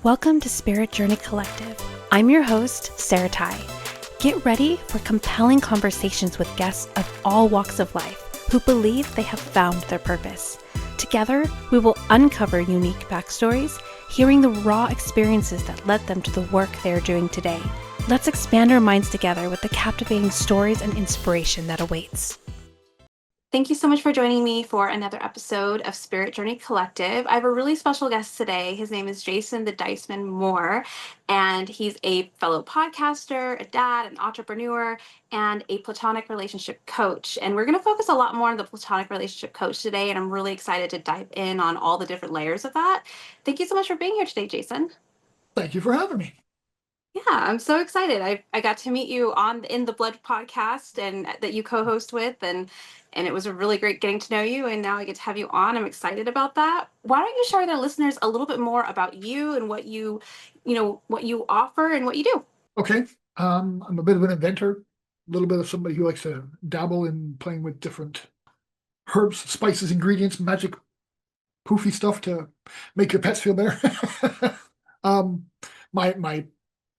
Welcome to Spirit Journey Collective. I'm your host, Sarah Ty. Get ready for compelling conversations with guests of all walks of life who believe they have found their purpose. Together, we will uncover unique backstories, hearing the raw experiences that led them to the work they are doing today. Let's expand our minds together with the captivating stories and inspiration that awaits. Thank you so much for joining me for another episode of Spirit Journey Collective. I have a really special guest today. His name is Jason the Dyceman Moore, and he's a fellow podcaster, a dad, an entrepreneur, and a platonic relationship coach. And we're going to focus a lot more on the platonic relationship coach today, and I'm really excited to dive in on all the different layers of that. Thank you so much for being here today, Jason. Thank you for having me. Yeah, I'm so excited. I got to meet you on In the Blood podcast and that you co-host with, and it was a really great getting to know you, and now I get to have you on. I'm excited about that. Why don't you share with our listeners a little bit more about you and what what you offer and what you do? Okay. I'm a bit of an inventor, a little bit of somebody who likes to dabble in playing with different herbs, spices, ingredients, magic poofy stuff to make your pets feel better. um, my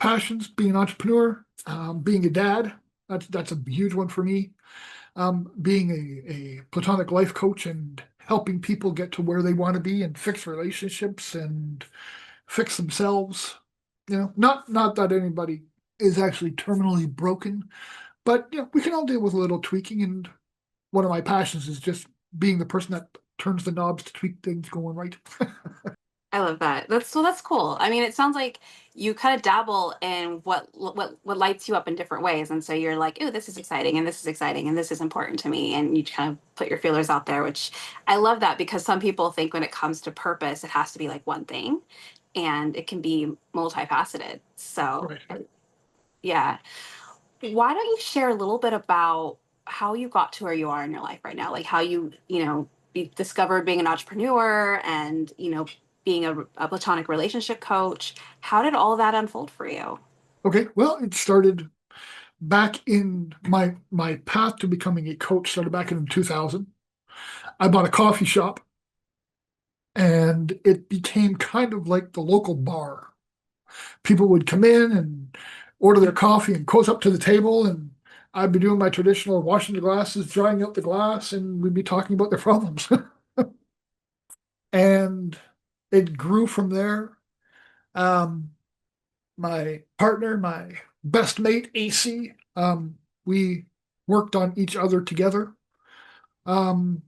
passions, being an entrepreneur, being a dad, that's a huge one for me. Being a platonic life coach and helping people get to where they want to be and fix relationships and fix themselves. Not that anybody is actually terminally broken, but we can all deal with a little tweaking. And one of my passions is just being the person that turns the knobs to tweak things going right. I love that. That's cool. I mean, it sounds like you kind of dabble in what lights you up in different ways, and so you're like, "Oh, this is exciting, and this is exciting, and this is important to me," and you kind of put your feelers out there, which I love that because some people think when it comes to purpose, it has to be like one thing, and it can be multifaceted. So, Right. yeah. Why don't you share a little bit about how you got to where you are in your life right now? Like how discovered being an entrepreneur and, being a platonic relationship coach. How did all of that unfold for you? Okay. Well, it started back in my path to becoming a coach started back in 2000. I bought a coffee shop and it became kind of like the local bar. People would come in and order their coffee and close up to the table, and I'd be doing my traditional washing the glasses, drying out the glass, and we'd be talking about their problems. And it grew from there. Um, my partner, my best mate, AC, we worked on each other together. Um,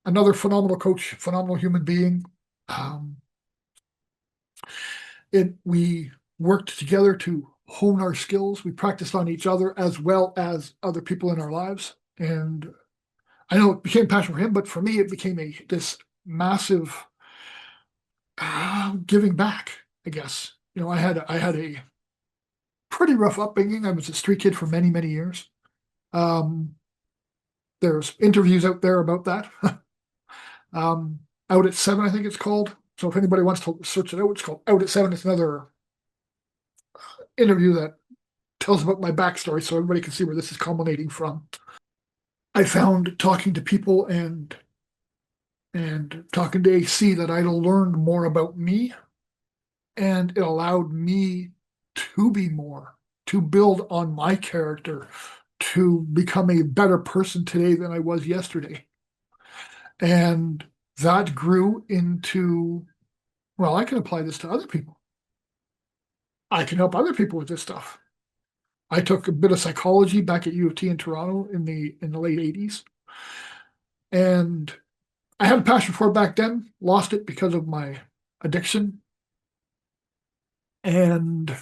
Another phenomenal coach, phenomenal human being. Um, we worked together to hone our skills. We practiced on each other as well as other people in our lives. And I know it became passion for him, but for me, it became this massive giving back, I guess. I had a pretty rough upbringing. I was a street kid for many, many years. Um, there's interviews out there about that. um, Out at Seven, I think it's called. So if anybody wants to search it out, it's called Out at Seven. It's another interview that tells about my backstory so everybody can see where this is culminating from. I found talking to people and talking to AC that I learned more about me, and it allowed me to be more, to build on my character, to become a better person today than I was yesterday. And that grew into, well, I can apply this to other people. I can help other people with this stuff. I took a bit of psychology back at U of T in Toronto in the late 80s. And I had a passion for it back then, lost it because of my addiction. And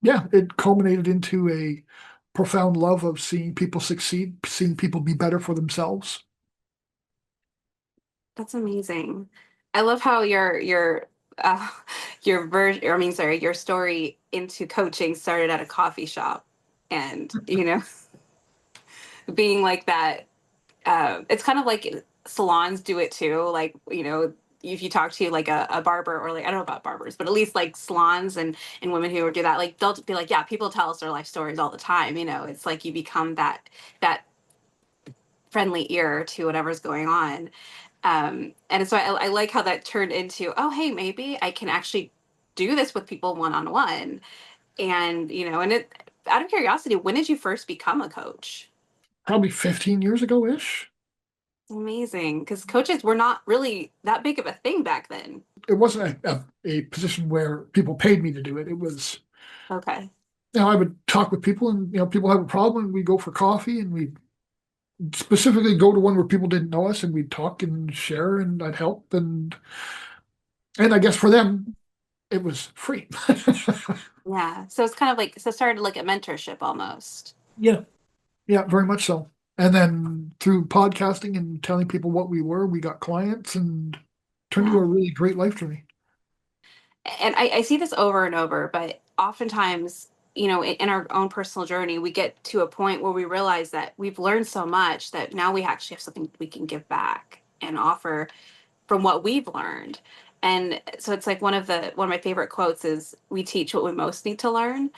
yeah, it culminated into a profound love of seeing people succeed, seeing people be better for themselves. That's amazing. I love how uh, your version, I mean, sorry, your story into coaching started at a coffee shop, and being like that. It's kind of like salons do it too. Like, if you talk to like a barber or like, I don't know about barbers, but at least like salons and women who do that, like they'll be like, yeah, people tell us their life stories all the time. It's like you become that friendly ear to whatever's going on. And so I like how that turned into, oh, hey, maybe I can actually do this with people one on one. And, and it, out of curiosity, when did you first become a coach? Probably 15 years ago-ish. Amazing. Because coaches were not really that big of a thing back then. It wasn't a position where people paid me to do it. It was, Okay. I would talk with people and, people have a problem and we go for coffee and we specifically go to one where people didn't know us and we'd talk and share and I'd help and I guess for them it was free. Yeah. So it's kind of like, so it started like a mentorship almost. Yeah, yeah, very much so. And then through podcasting and telling people what we were, we got clients and turned into Yeah. a really great life journey. And I see this over and over, but oftentimes, in our own personal journey, we get to a point where we realize that we've learned so much that now we actually have something we can give back and offer from what we've learned. And so it's like one of my favorite quotes is we teach what we most need to learn.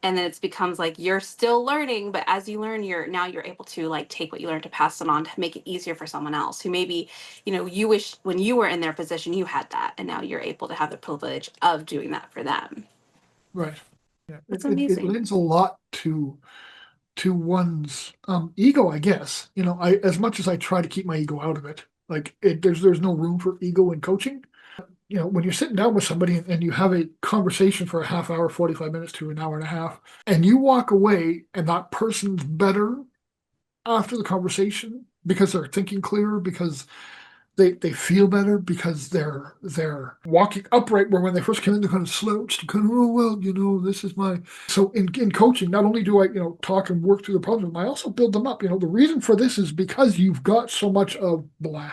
And then it becomes like you're still learning, but as you learn, you're able to like take what you learned to pass it on to make it easier for someone else who maybe, you wish when you were in their position you had that, and now you're able to have the privilege of doing that for them. Right. Yeah. It's It amazing. lends a lot to one's ego, I guess. I as much as I try to keep my ego out of it, like there's no room for ego in coaching. When you're sitting down with somebody and you have a conversation for a half hour, 45 minutes to an hour and a half, and you walk away and that person's better after the conversation because they're thinking clearer, because they feel better, because they're walking upright where when they first came in they're kind of slouched, kind of, oh well, this is my so in coaching, not only do I, talk and work through the problem, I also build them up. The reason for this is because you've got so much of blah.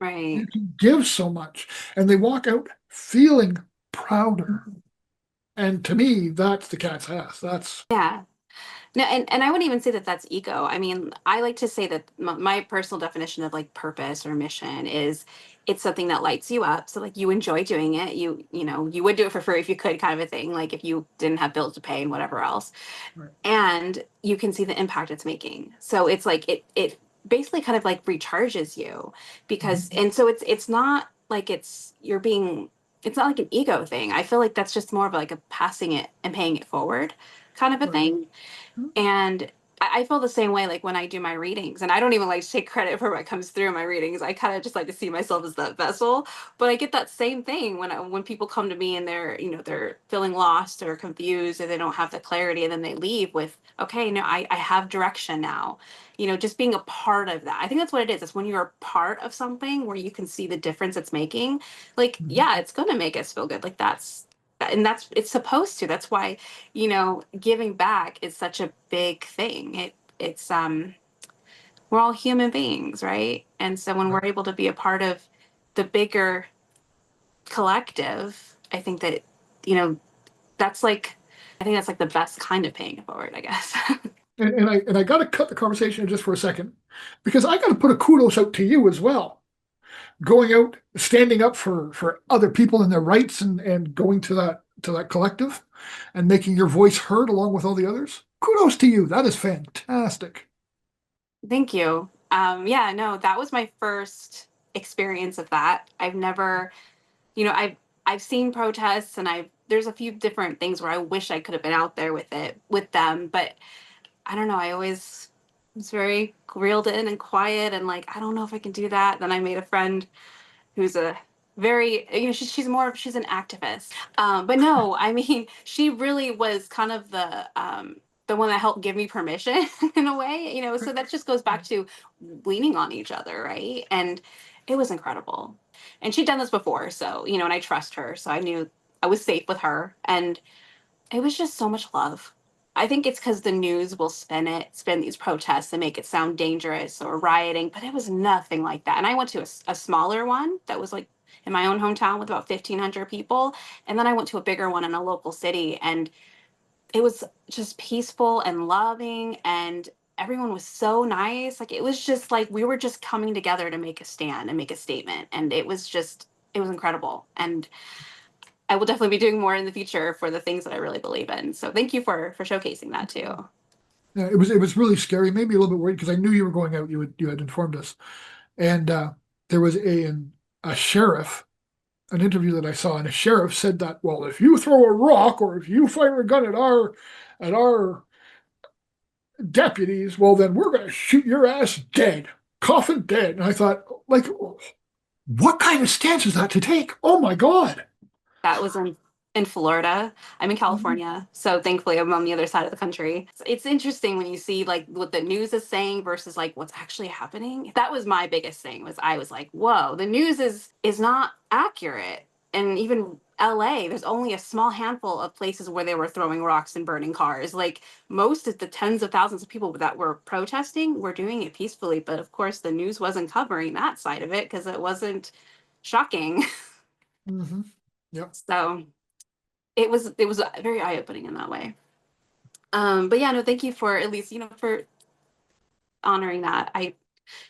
You Right. can give so much, and they walk out feeling prouder. And to me, that's the cat's ass. That's Yeah. No, and I wouldn't even say that that's ego. I mean, I like to say that my personal definition of like purpose or mission is it's something that lights you up. So like you enjoy doing it. You would do it for free if you could, kind of a thing. Like if you didn't have bills to pay and whatever else, right. and you can see the impact it's making. So it's like it basically kind of like recharges you because, Mhm. and so it's not like it's not like an ego thing. I feel like that's just more of like a passing it and paying it forward kind of a Right. thing. And I feel the same way like when I do my readings, and I don't even like to take credit for what comes through in my readings. I kind of just like to see myself as that vessel. But I get that same thing when people come to me and they're feeling lost or confused or they don't have the clarity, and then they leave with, okay, no, I have direction now. Just being a part of that. I think that's what it is. It's when you're a part of something where you can see the difference it's making. Like, Mhm. yeah, it's gonna make us feel good. Like that's it's supposed to. That's why giving back is such a big thing. It's we're all human beings, right? And so when Right. we're able to be a part of the bigger collective, I think that, you know, that's like I think that's like the best kind of paying it forward, I guess. And I got to cut the conversation just for a second because I got to put a kudos out to you as well. Going out, standing up for other people and their rights, and going to that collective, and making your voice heard along with all the others. Kudos to you. That is fantastic. Thank you. Yeah, no, that was my first experience of that. I've never, I've seen protests, and there's a few different things where I wish I could have been out there with them, but I don't know. I always was very reeled in and quiet, and like I don't know if I can do that. Then I made a friend who's a very, she's an activist. But no, I mean, she really was kind of the one that helped give me permission in a way, so that just goes back to leaning on each other, right? And it was incredible. And she'd done this before, so, and I trust her, so I knew I was safe with her. And it was just so much love. I think it's because the news will spin these protests and make it sound dangerous or rioting, but it was nothing like that. And I went to a smaller one that was like in my own hometown with about 1,500 people. And then I went to a bigger one in a local city, and it was just peaceful and loving. And everyone was so nice. Like it was just like we were just coming together to make a stand and make a statement. And it was incredible. And I will definitely be doing more in the future for the things that I really believe in. So thank you for showcasing that too. Yeah, it was really scary. It made me a little bit worried because I knew you were going out. You had informed us, and there was a sheriff an interview that I saw, and a sheriff said that, well, if you throw a rock or if you fire a gun at our deputies, well, then we're going to shoot your ass dead, coffin dead. And I thought, like, what kind of stance is that to take? Oh my God. That was in Florida. I'm in Mhm. California, so thankfully I'm on the other side of the country. It's interesting when you see like what the news is saying versus like what's actually happening. That was my biggest thing. Was I was like, whoa, the news is not accurate. And even LA, there's only a small handful of places where they were throwing rocks and burning cars. Like most of the tens of thousands of people that were protesting were doing it peacefully, but of course the news wasn't covering that side of it because it wasn't shocking. Mm-hmm. Yep. So it was very eye opening in that way. But yeah, no, thank you for at least for honoring that. I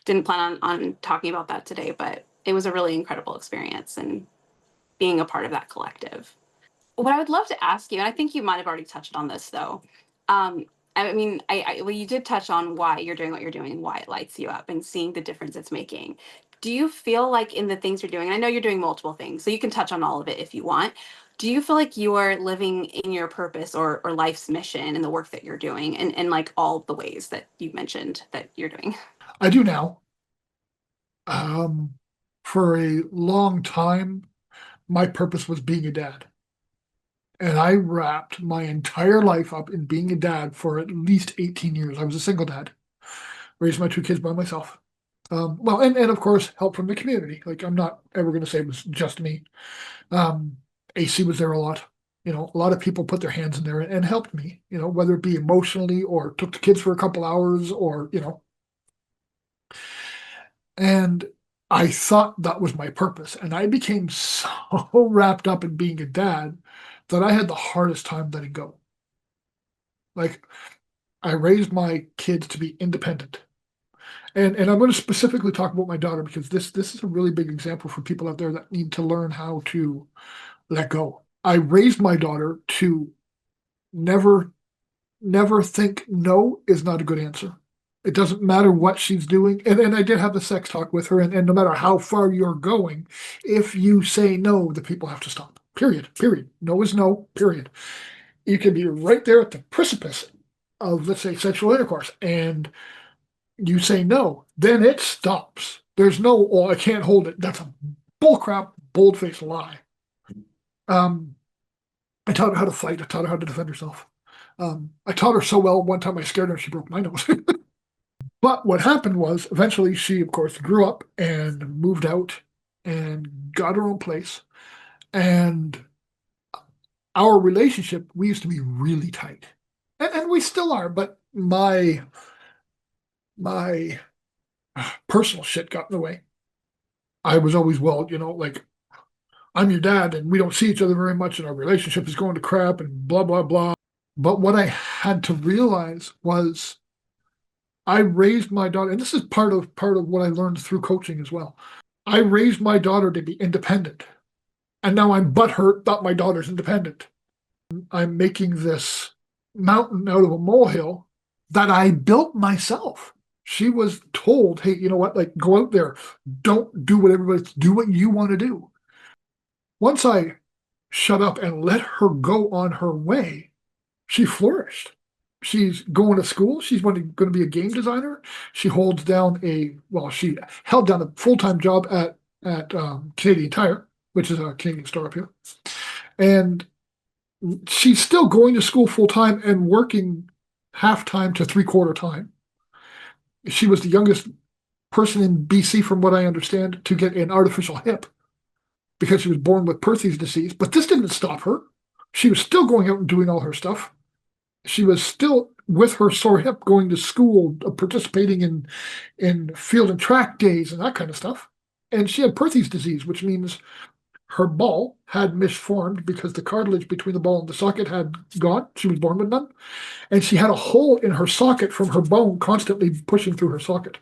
didn't plan on talking about that today, but it was a really incredible experience and being a part of that collective. What I would love to ask you, and I think you might have already touched on this though. Um, I mean, well, you did touch on why you're doing what you're doing and why it lights you up and seeing the difference it's making. Do you feel like in the things you're doing, and I know you're doing multiple things, so you can touch on all of it if you want. Do you feel like you're living in your purpose or life's mission in the work that you're doing and like all the ways that you mentioned that you're doing? I do now. Um, for a long time, my purpose was being a dad. And I wrapped my entire life up in being a dad for at least 18 years. I was a single dad, raised my two kids by myself. Well, and of course, help from the community. Like, I'm not ever going to say it was just me. Um, AC was there a lot. A lot of people put their hands in there and helped me, whether it be emotionally or took the kids for a couple hours or. And I thought that was my purpose. And I became so wrapped up in being a dad that I had the hardest time letting go. Like, I raised my kids to be independent. And I'm going to specifically talk about my daughter because this is a really big example for people out there that need to learn how to let go. I raised my daughter to never, never think no is not a good answer. It doesn't matter what she's doing. And I did have the sex talk with her, and no matter how far you're going, if you say no, the people have to stop. Period. Period. No is no, period. You can be right there at the precipice of, let's say, sexual intercourse, and you say no, then it stops. There's no, oh, I can't hold it. That's a bullcrap, bold-faced lie. Um, I taught her how to fight. I taught her how to defend herself. I taught her so well one time I scared her and she broke my nose. But what happened was eventually she, of course, grew up and moved out and got her own place. And our relationship, we used to be really tight. And we still are, but my personal shit got in the way. I was always, well, like, I'm your dad and we don't see each other very much and our relationship is going to crap and blah, blah, blah. But what I had to realize was I raised my daughter, and this is part of what I learned through coaching as well. I raised my daughter to be independent. And now I'm butthurt that my daughter's independent. I'm making this mountain out of a molehill that I built myself. She was told, hey, you know what? Like, go out there. Don't do what everybody's, do what you want to do. Once I shut up and let her go on her way, she flourished. She's going to school. She's going to be a game designer. She holds down she held down a full-time job at Canadian Tire, which is a Canadian store up here. And she's still going to school full-time and working half-time to three-quarter time. She was the youngest person in BC, from what I understand, to get an artificial hip because she was born with Perthes disease. But this didn't stop her. She was still going out and doing all her stuff. She was still with her sore hip going to school, participating in field and track days and that kind of stuff. And she had Perthes disease, which means her ball had misformed because the cartilage between the ball and the socket had gone. She was born with none. And she had a hole in her socket from her bone constantly pushing through her socket.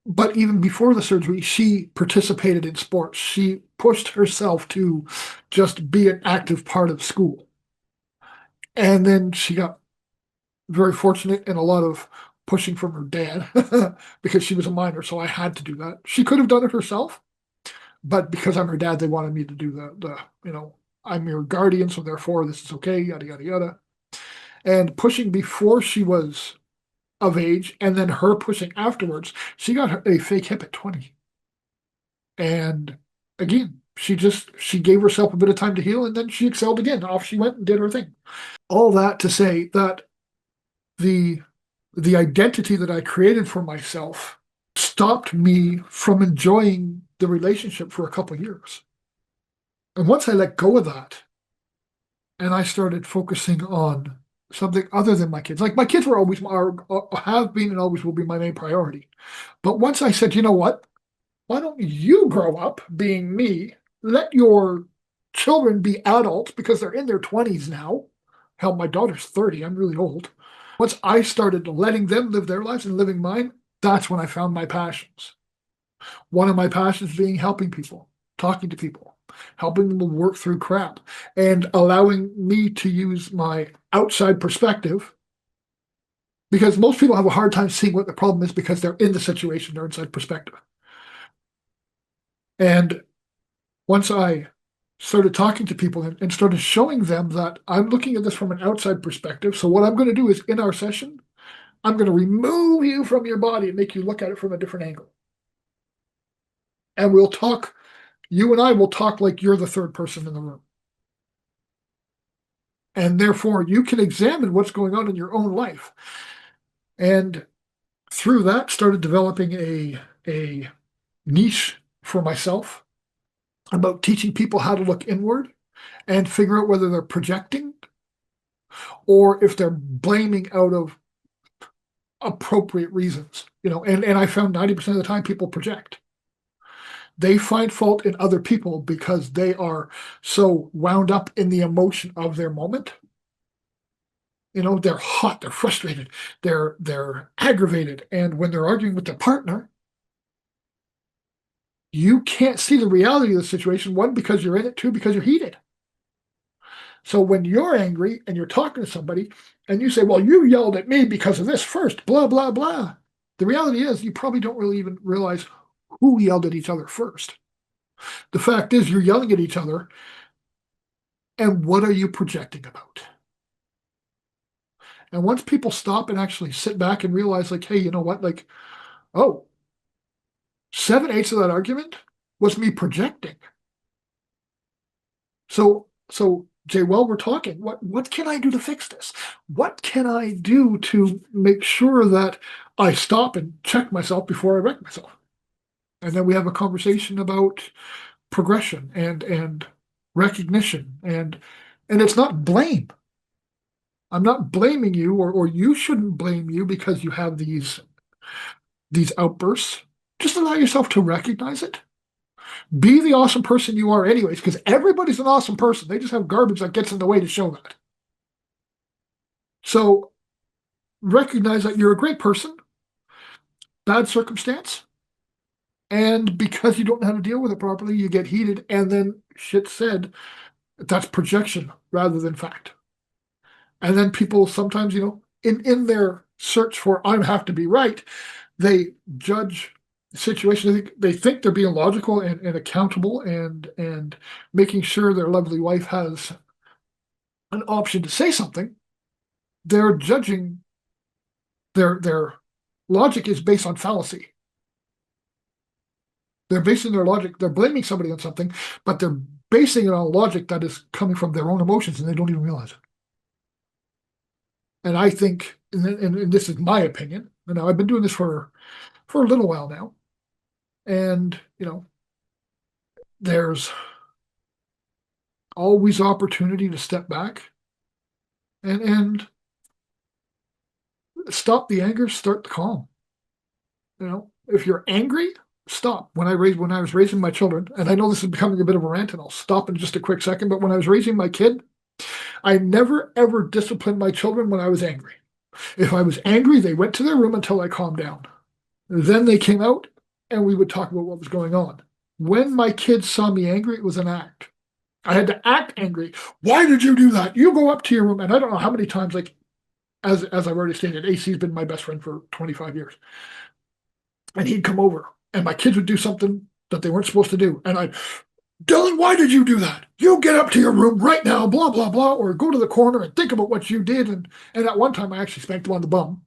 But even before the surgery, she participated in sports. She pushed herself to just be an active part of school. And then she got very fortunate and a lot of pushing from her dad because she was a minor, so I had to do that. She could have done it herself, but because I'm her dad, they wanted me to do the I'm your guardian, so therefore this is okay, yada, yada, yada. And pushing before she was of age, and then her pushing afterwards, she got a fake hip at 20. And again, she gave herself a bit of time to heal, and then she excelled again. Off she went and did her thing. All that to say that the the identity that I created for myself stopped me from enjoying the relationship for a couple of years. And once I let go of that, and I started focusing on something other than my kids, like my kids have been and always will be my main priority. But once I said, you know what? Why don't you grow up being me? Let your children be adults because they're in their 20s now. Hell, my daughter's 30. I'm really old. Once I started letting them live their lives and living mine, that's when I found my passions. One of my passions being helping people, talking to people, helping them work through crap, and allowing me to use my outside perspective. Because most people have a hard time seeing what the problem is because they're in the situation, their inside perspective. And once I started talking to people and started showing them that I'm looking at this from an outside perspective. So what I'm going to do is in our session, I'm going to remove you from your body and make you look at it from a different angle. And you and I will talk like you're the third person in the room. And therefore you can examine what's going on in your own life. And through that started developing a niche for myself about teaching people how to look inward and figure out whether they're projecting or if they're blaming out of appropriate reasons. And I found 90% of the time people project. They find fault in other people because they are so wound up in the emotion of their moment. They're hot, they're frustrated, they're aggravated. And when they're arguing with their partner, you can't see the reality of the situation, one, because you're in it, two, because you're heated. So when you're angry and you're talking to somebody and you say, well, you yelled at me because of this first, blah, blah, blah. The reality is you probably don't really even realize who yelled at each other first. The fact is you're yelling at each other, and what are you projecting about? And once people stop and actually sit back and realize, like, hey, you know what? Like, oh, 7/8 of that argument was me projecting. So Jay, while we're talking, what can I do to fix this? What can I do to make sure that I stop and check myself before I wreck myself? And then we have a conversation about progression and recognition and it's not blame. I'm not blaming you, or you shouldn't blame you because you have these outbursts. Just allow yourself to recognize it. Be the awesome person you are anyways, because everybody's an awesome person. They just have garbage that gets in the way to show that. So recognize that you're a great person, bad circumstance, and because you don't know how to deal with it properly, you get heated and then shit said. That's projection rather than fact. And then people sometimes, in their search for I have to be right, they judge the situation. They think they're being logical and accountable and making sure their lovely wife has an option to say something. They're judging their logic is based on fallacy. They're basing their logic, they're blaming somebody on something, but they're basing it on logic that is coming from their own emotions and they don't even realize it. And I think, and this is my opinion, I've been doing this for a little while now, and there's always opportunity to step back and stop the anger, start the calm. If you're angry, stop. When I was raising my children, and I know this is becoming a bit of a rant, and I'll stop in just a quick second, but when I was raising my kid, I never ever disciplined my children when I was angry. If I was angry, they went to their room until I calmed down. Then they came out and we would talk about what was going on. When my kids saw me angry, it was an act. I had to act angry. Why did you do that? You go up to your room. And I don't know how many times, like, as I've already stated, AC's been my best friend for 25 years. And he'd come over and my kids would do something that they weren't supposed to do. And Dylan, why did you do that? You get up to your room right now, blah, blah, blah, or go to the corner and think about what you did. And at one time, I actually spanked them on the bum.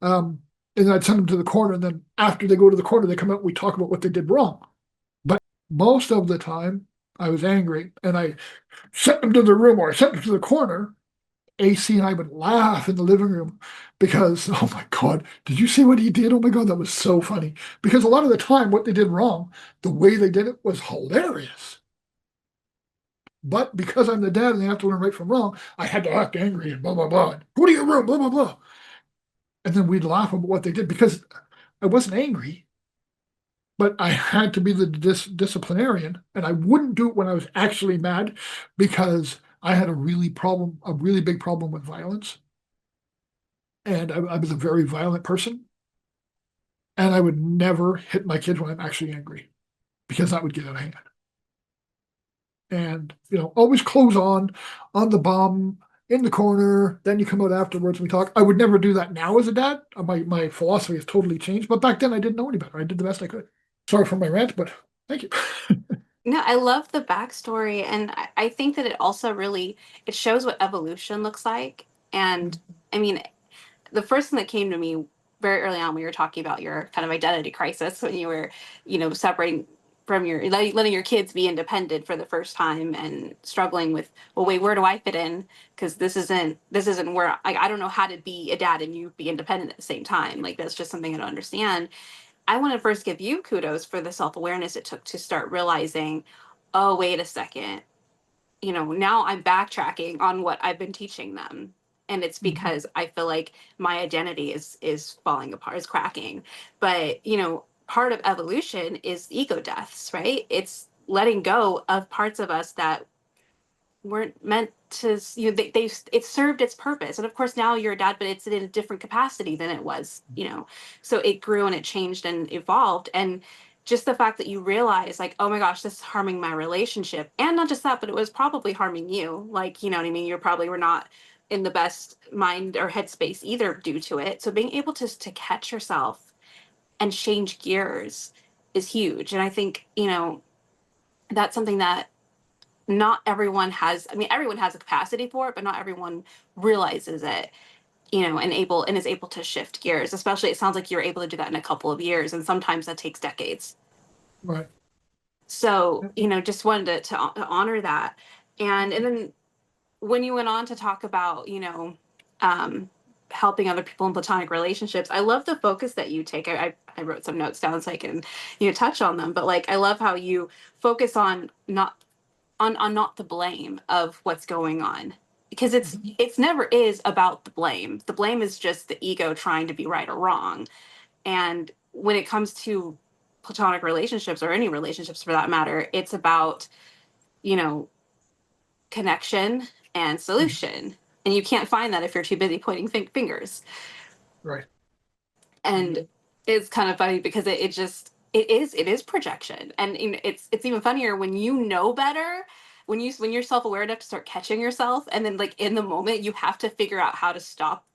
And I'd send them to the corner. And then after they go to the corner, they come out and we talk about what they did wrong. But most of the time, I was angry and I sent them to the room or I sent them to the corner. AC and I would laugh in the living room because, oh my God, did you see what he did? Oh my God, that was so funny. Because a lot of the time, what they did wrong, the way they did it was hilarious. But because I'm the dad and they have to learn right from wrong, I had to act angry and blah, blah, blah. Go to your room, blah, blah, blah. And then we'd laugh about what they did because I wasn't angry, but I had to be the disciplinarian. And I wouldn't do it when I was actually mad because I had a really big problem with violence. And I was a very violent person. And I would never hit my kids when I'm actually angry because that would get out of hand. And, always clothes on the bum, in the corner, then you come out afterwards and we talk. I would never do that now as a dad. My philosophy has totally changed, but back then I didn't know any better. I did the best I could. Sorry for my rant, but thank you. No, I love the backstory, and I think that it also really it shows what evolution looks like. And I mean, the first thing that came to me very early on, we were talking about your kind of identity crisis when you were, separating from letting your kids be independent for the first time and struggling with, well, wait, where do I fit in? Because this isn't where I don't know how to be a dad and you be independent at the same time. Like that's just something I don't understand. I want to first give you kudos for the self-awareness it took to start realizing, oh, wait a second, now I'm backtracking on what I've been teaching them. And it's because I feel like my identity is falling apart, is cracking. But, part of evolution is ego deaths, right? It's letting go of parts of us that weren't meant to, it served its purpose. And of course now you're a dad, but it's in a different capacity than it was, so it grew and it changed and evolved. And just the fact that you realize like, oh my gosh, this is harming my relationship. And not just that, but it was probably harming you. Like, you know what I mean? You probably were not in the best mind or headspace either due to it. So being able to catch yourself and change gears is huge. And I think, that's something that not everyone has. I mean, everyone has a capacity for it, but not everyone realizes it, and is able to shift gears. Especially, it sounds like you're able to do that in a couple of years, and sometimes that takes decades. Right. So, just wanted to honor that. And then when you went on to talk about, um, helping other people in platonic relationships, I love the focus that you take. I wrote some notes down so I can, touch on them. But like, I love how you focus on not the blame of what's going on, because it's never is about the blame. The blame is just the ego trying to be right or wrong. And when it comes to platonic relationships, or any relationships for that matter, it's about, you know connection and solution. And you can't find that if you're too busy pointing fingers. Right. And it's kind of funny because it is projection. And it's even funnier when you know better, when you're self-aware enough to start catching yourself, and then like in the moment you have to figure out how to stop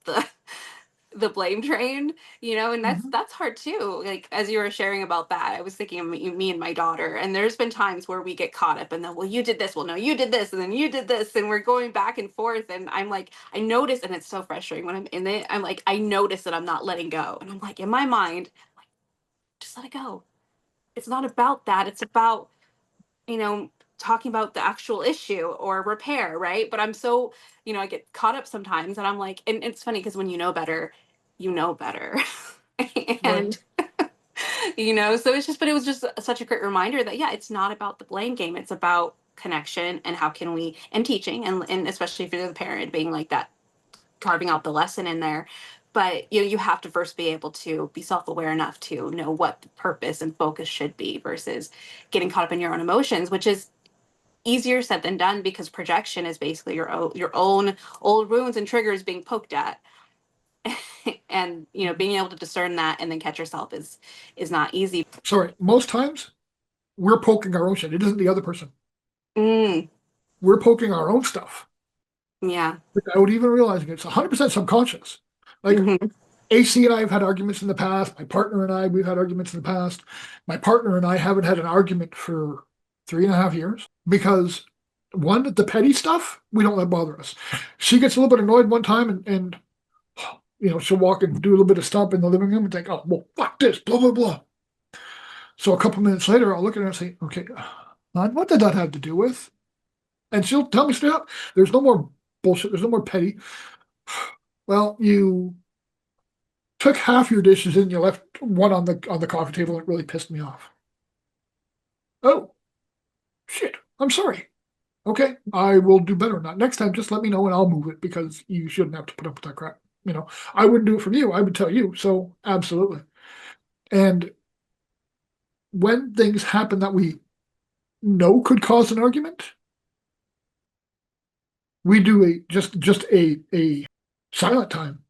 the blame train, and that's hard too. Like as you were sharing about that, I was thinking of me and my daughter, and there's been times where we get caught up in the, well, you did this, well, no, you did this, and then you did this, and we're going back and forth, and I'm like, I notice, and it's so frustrating when I'm in it, I'm like, I notice that I'm not letting go, and I'm like, in my mind, I'm like, just let it go. It's not about that. It's about, talking about the actual issue or repair, right? But I'm so, I get caught up sometimes, and I'm like, and it's funny because when you know better, you know better. Right. And so it's just, but it was just such a great reminder that, yeah, it's not about the blame game. It's about connection, and how can we, and teaching, and especially if you're the parent, being like that, carving out the lesson in there. But you have to first be able to be self-aware enough to know what the purpose and focus should be, versus getting caught up in your own emotions, which is easier said than done, because projection is basically your own old wounds and triggers being poked at. And being able to discern that and then catch yourself is not easy. Sorry. Most times we're poking our own shit. It isn't the other person. Mm, We're poking our own stuff yeah. without even realizing it. It's 100% subconscious. Like Mhm. AC and I have had arguments in the past. My partner and I, we've had arguments in the past. My partner and I haven't had an argument for 3.5 years because one, the petty stuff, we don't let bother us. She gets a little bit annoyed one time and she'll walk and do a little bit of stomp in the living room and think, oh, well, fuck this, blah, blah, blah. So a couple minutes later, I'll look at her and say, okay, what did that have to do with? And she'll tell me straight up, there's no more bullshit, there's no more petty. Well, you took half your dishes and you left one on the coffee table, and it really pissed me off. Oh, shit, I'm sorry. Okay, I will do better on that. Next time, just let me know and I'll move it because you shouldn't have to put up with that crap. I wouldn't do it from you, I would tell you. So absolutely. And when things happen that we know could cause an argument, we do just a silent time.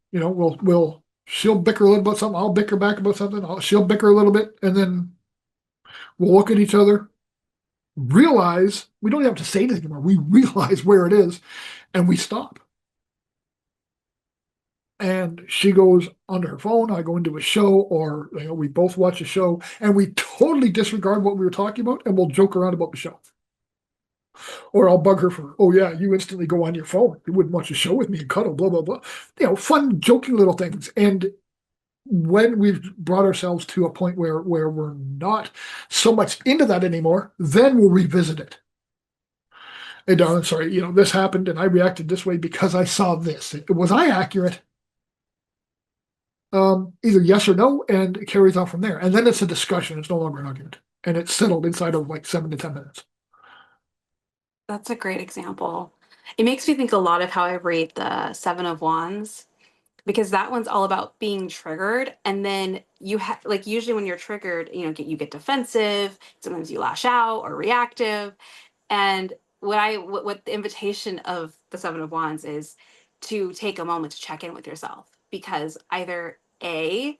She'll bicker a little about something, I'll bicker back about something, she'll bicker a little bit, and then we'll look at each other, realize we don't have to say anything anymore. We realize where it is, and we stop. And she goes onto her phone, I go into a show, or we both watch a show, and we totally disregard what we were talking about, and we'll joke around about the show. Or I'll bug her for, oh yeah, you instantly go on your phone. You wouldn't watch a show with me and cuddle, blah, blah, blah. Fun, joking little things. And when we've brought ourselves to a point where we're not so much into that anymore, then we'll revisit it. Hey, darling, sorry, this happened and I reacted this way because I saw this. Was I accurate? Either yes or no, and it carries on from there. And then it's a discussion. It's no longer an argument. And it's settled inside of like 7 to 10 minutes. That's a great example. It makes me think a lot of how I read the Seven of Wands, because that one's all about being triggered. And then you have, like, usually when you're triggered, you get defensive, sometimes you lash out or reactive. And what the invitation of the Seven of Wands is to take a moment to check in with yourself, because either A,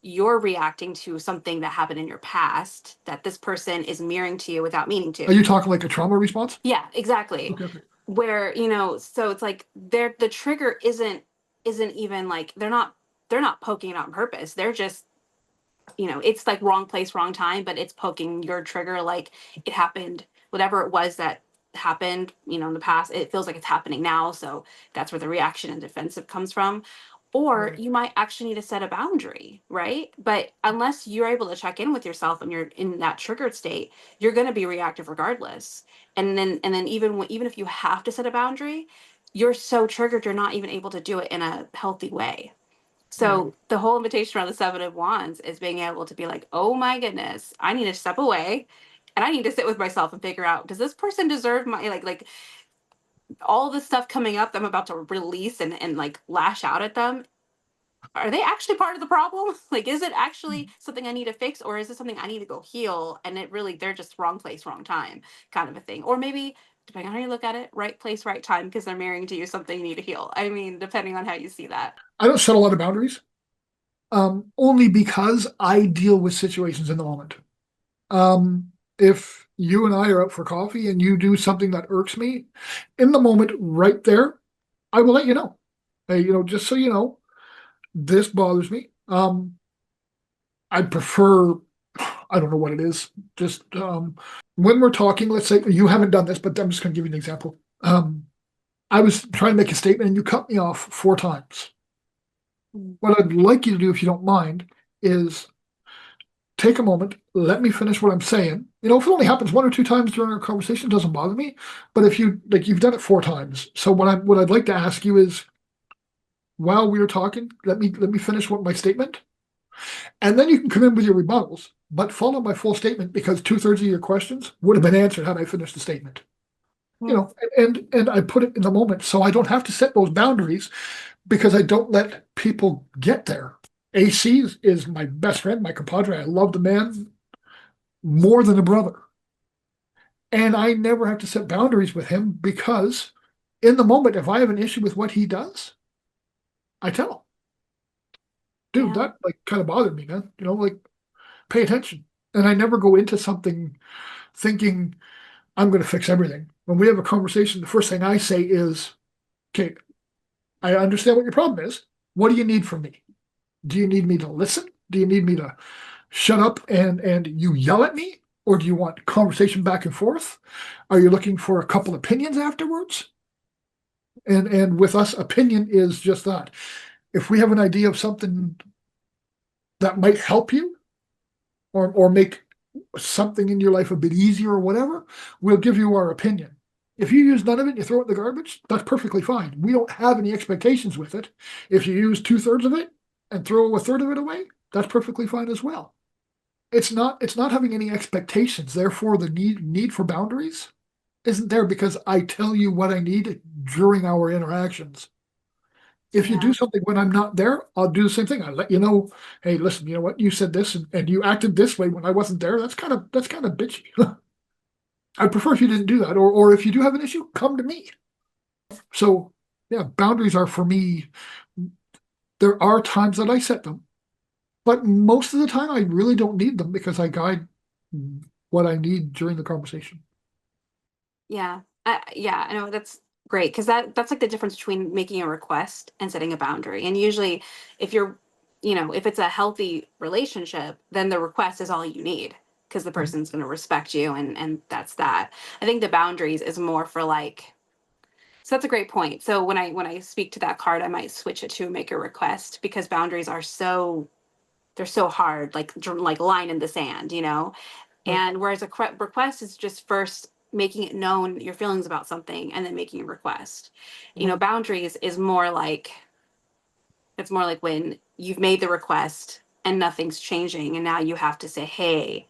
you're reacting to something that happened in your past that this person is mirroring to you without meaning to. Are you talking like a trauma response? Yeah, exactly. Okay. Where, so it's like the trigger isn't even like they're not poking it on purpose. They're just, it's like wrong place, wrong time, but it's poking your trigger like it happened, whatever it was that happened, in the past, it feels like it's happening now. So that's where the reaction and defensive comes from. Or Right. you might actually need to set a boundary, right? But unless you're able to check in with yourself and you're in that triggered state, you're going to be reactive regardless. And then even if you have to set a boundary, you're so triggered you're not even able to do it in a healthy way. So the whole invitation around the Seven of Wands is being able to be like, oh my goodness, I need to step away and I need to sit with myself and figure out, does this person deserve my like all this stuff coming up that I'm about to release and like lash out at them? Are they actually part of the problem? Like, is it actually something I need to fix, or is it something I need to go heal? And they're just wrong place, wrong time kind of a thing. Or maybe, depending on how you look at it, right place, right time, because they're marrying to you something you need to heal. I mean, depending on how you see that. I don't set a lot of boundaries, only because I deal with situations in the moment. If you and I are out for coffee and you do something that irks me, in the moment right there, I will let you know. Hey, just so you know, this bothers me. I prefer, I don't know what it is. Just when we're talking, let's say you haven't done this, but I'm just going to give you an example. I was trying to make a statement and you cut me off 4 times. What I'd like you to do, if you don't mind, is take a moment, let me finish what I'm saying. If it only happens 1 or 2 times during our conversation, it doesn't bother me. But if you've done it 4 times. So what I'd like to ask you is, while we were talking, let me finish my statement. And then you can come in with your rebuttals, but follow my full statement, because 2/3 of your questions would have been answered had I finished the statement. And I put it in the moment, so I don't have to set those boundaries, because I don't let people get there. AC is my best friend, my compadre. I love the man more than a brother. And I never have to set boundaries with him, because in the moment, if I have an issue with what he does, I tell him. Dude, Yeah. that kind of bothered me, man. Pay attention. And I never go into something thinking I'm going to fix everything. When we have a conversation, the first thing I say is, okay, I understand what your problem is. What do you need from me? Do you need me to listen? Do you need me to shut up and you yell at me? Or do you want conversation back and forth? Are you looking for a couple opinions afterwards? And with us, opinion is just that. If we have an idea of something that might help you or make something in your life a bit easier or whatever, we'll give you our opinion. If you use none of it and you throw it in the garbage, that's perfectly fine. We don't have any expectations with it. If you use 2/3 of it and throw 1/3 of it away, that's perfectly fine as well. It's not having any expectations. Therefore, the need for boundaries isn't there because I tell you what I need during our interactions. If you Yeah. do something when I'm not there, I'll do the same thing. I'll let you know, hey, listen, you know what? You said this and you acted this way when I wasn't there. That's kind of bitchy. I'd prefer if you didn't do that. Or if you do have an issue, come to me. So yeah, boundaries are for me. There are times that I set them, but most of the time I really don't need them because I guide what I need during the conversation. Yeah. Yeah, I know that's great because that's like the difference between making a request and setting a boundary. And usually if you're, if it's a healthy relationship, then the request is all you need because the Mhm. person's going to respect you and that's that. I think the boundaries is more for like so that's a great point. So when I speak to that card, I might switch it to make a request because boundaries are they're so hard, like like line in the sand. Right. And whereas a request is just first making it known your feelings about something and then making a request. Right. Boundaries is more like it's more like when you've made the request and nothing's changing and now you have to say, "Hey,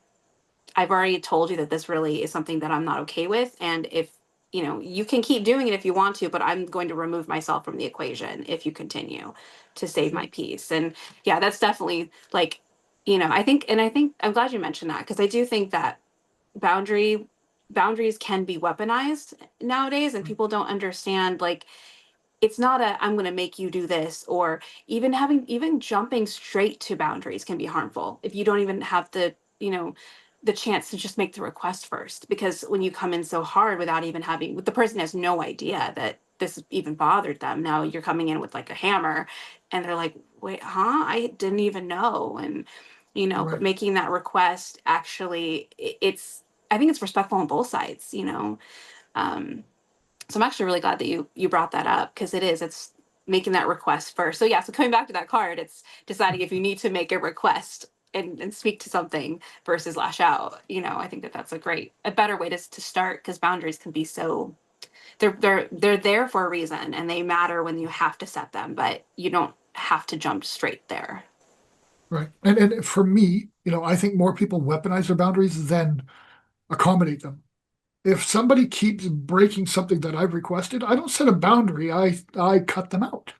I've already told you that this really is something that I'm not okay with and if you can keep doing it if you want to, but I'm going to remove myself from the equation if you continue to save Sure. my peace." And yeah, that's definitely like, I think I'm glad you mentioned that because I do think that boundary boundaries can be weaponized nowadays and Right. people don't understand like it's not a I'm going to make you do this or even jumping straight to boundaries can be harmful if you don't even have the chance to just make the request first because when you come in so hard without even having the person has no idea that this even bothered them. Now you're coming in with like a hammer and they're like, wait, huh, I didn't even know. And but Right. making that request actually it's I think it's respectful on both sides. um so I'm actually really glad that you brought that up because it's making that request first. So yeah, so coming back to that card, it's deciding if you need to make a request and speak to something versus lash out. I think that that's a better way to start because boundaries can be so they're there for a reason and they matter when you have to set them, but you don't have to jump straight there. Right. And for me, I think more people weaponize their boundaries than accommodate them. If somebody keeps breaking something that I've requested, I don't set a boundary. I cut them out.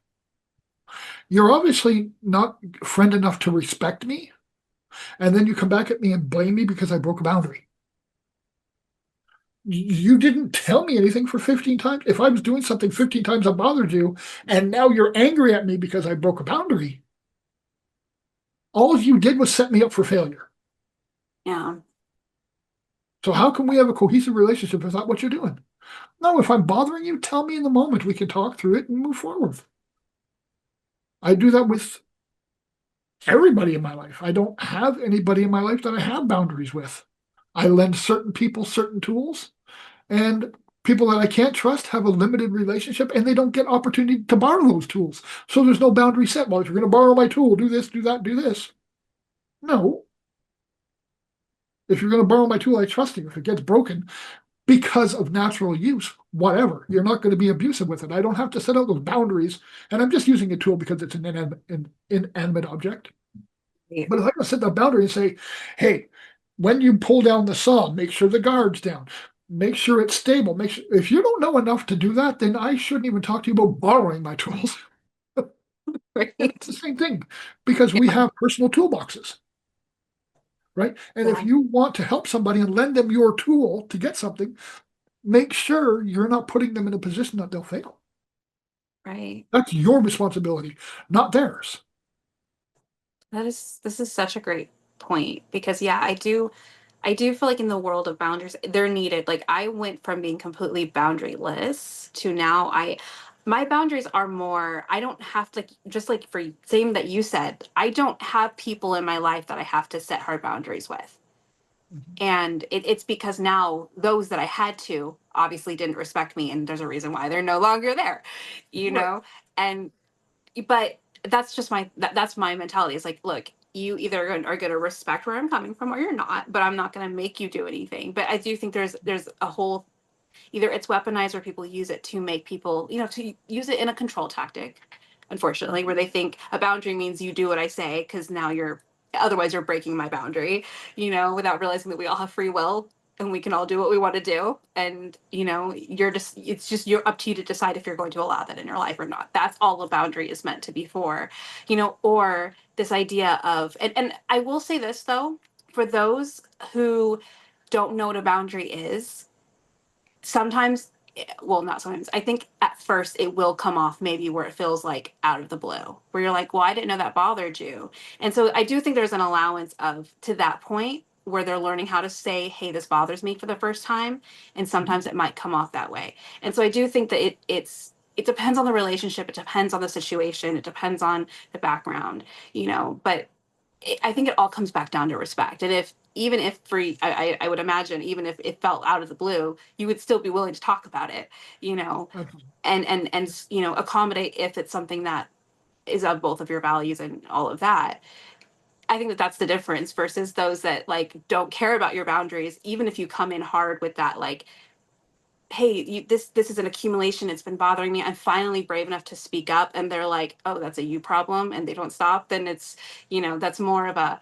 You're obviously not friend enough to respect me, and then you come back at me and blame me because I broke a boundary. You didn't tell me anything for 15 times. If I was doing something 15 times I bothered you, and now you're angry at me because I broke a boundary, all you did was set me up for failure. Yeah. So how can we have a cohesive relationship if that's what you're doing? No, if I'm bothering you, tell me in the moment. We can talk through it and move forward. I do that with everybody in my life. I don't have anybody in my life that I have boundaries with. I lend certain people certain tools, and people that I can't trust have a limited relationship and they don't get opportunity to borrow those tools. So there's no boundary set. Well, if you're going to borrow my tool, do this, do that, do this. No. If you're going to borrow my tool, I trust you. If it gets broken because of natural use, whatever, you're not going to be abusive with it. I don't have to set out those boundaries. And I'm just using a tool because it's an inanimate object. Yeah. But if I can set that boundary and say, hey, when you pull down the saw, make sure the guard's down. Make sure it's stable. Make sure if you don't know enough to do that, then I shouldn't even talk to you about borrowing my tools. And Right. it's the same thing because we Yeah. have personal toolboxes, right? And if Yeah. you want to help somebody and lend them your tool to get something, make sure you're not putting them in a position that they'll fail. Right. That's your responsibility, not theirs. This is such a great point because yeah, I do feel like in the world of boundaries, they're needed. Like I went from being completely boundaryless to now my boundaries are more, I don't have to, just like for same that you said, I don't have people in my life that I have to set hard boundaries with. Mhm. And it's because now those that I had to obviously didn't respect me, and there's a reason why they're no longer there, you Right. know? And but that's just that's my mentality. It's like, look, you either are going to respect where I'm coming from or you're not, but I'm not going to make you do anything. But I do think there's a whole, either it's weaponized or people use it to make people, to use it in a control tactic, unfortunately, where they think a boundary means you do what I say because now otherwise you're breaking my boundary, without realizing that we all have free will and we can all do what we want to do. And, you're up to you to decide if you're going to allow that in your life or not. That's all a boundary is meant to be for, or this idea of, and I will say this though, for those who don't know what a boundary is, sometimes, well, not sometimes, I think at first it will come off maybe where it feels like out of the blue, where you're like, well, I didn't know that bothered you. And so I do think there's an allowance of, to that point, where they're learning how to say, hey, this bothers me for the first time. And Mhm. sometimes it might come off that way. And so I do think that it depends on the relationship, it depends on the situation, it depends on the background, but I think it all comes back down to respect. And even if I would imagine, even if it felt out of the blue, you would still be willing to talk about it, Absolutely. and accommodate if it's something that is of both of your values and all of that. I think that that's the difference versus those that like don't care about your boundaries, even if you come in hard with that, like, hey, this is an accumulation, it's been bothering me, I'm finally brave enough to speak up, and they're like, oh, that's a you problem, and they don't stop, then it's, that's more of a,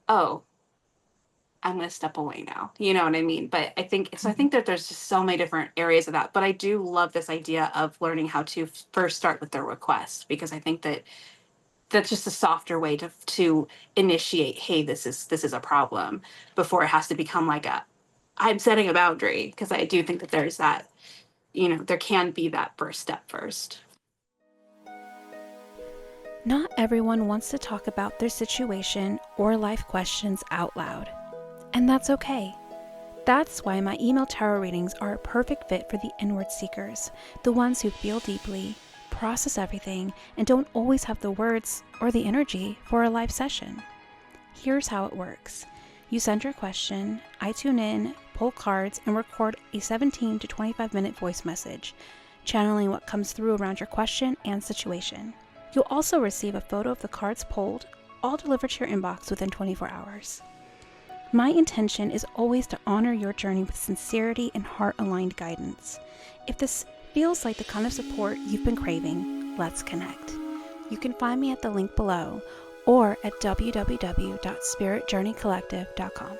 oh, I'm going to step away now. You know what I mean? But I think so. I Mhm. think that there's just so many different areas of that. But I do love this idea of learning how to first start with the request, because I think that that's just a softer way to initiate. Hey, this is a problem before it has to become like a, I'm setting a boundary, because I do think that there's that. There can be that first step first. Not everyone wants to talk about their situation or life questions out loud, and that's okay. That's why my email tarot readings are a perfect fit for the inward seekers, the ones who feel deeply, process everything, and don't always have the words or the energy for a live session. Here's how it works. You send your question, I tune in, pull cards, and record a 17 to 25 minute voice message, channeling what comes through around your question and situation. You'll also receive a photo of the cards pulled, all delivered to your inbox within 24 hours. My intention is always to honor your journey with sincerity and heart-aligned guidance. If this feels like the kind of support you've been craving, let's connect. You can find me at the link below or at www.spiritjourneycollective.com.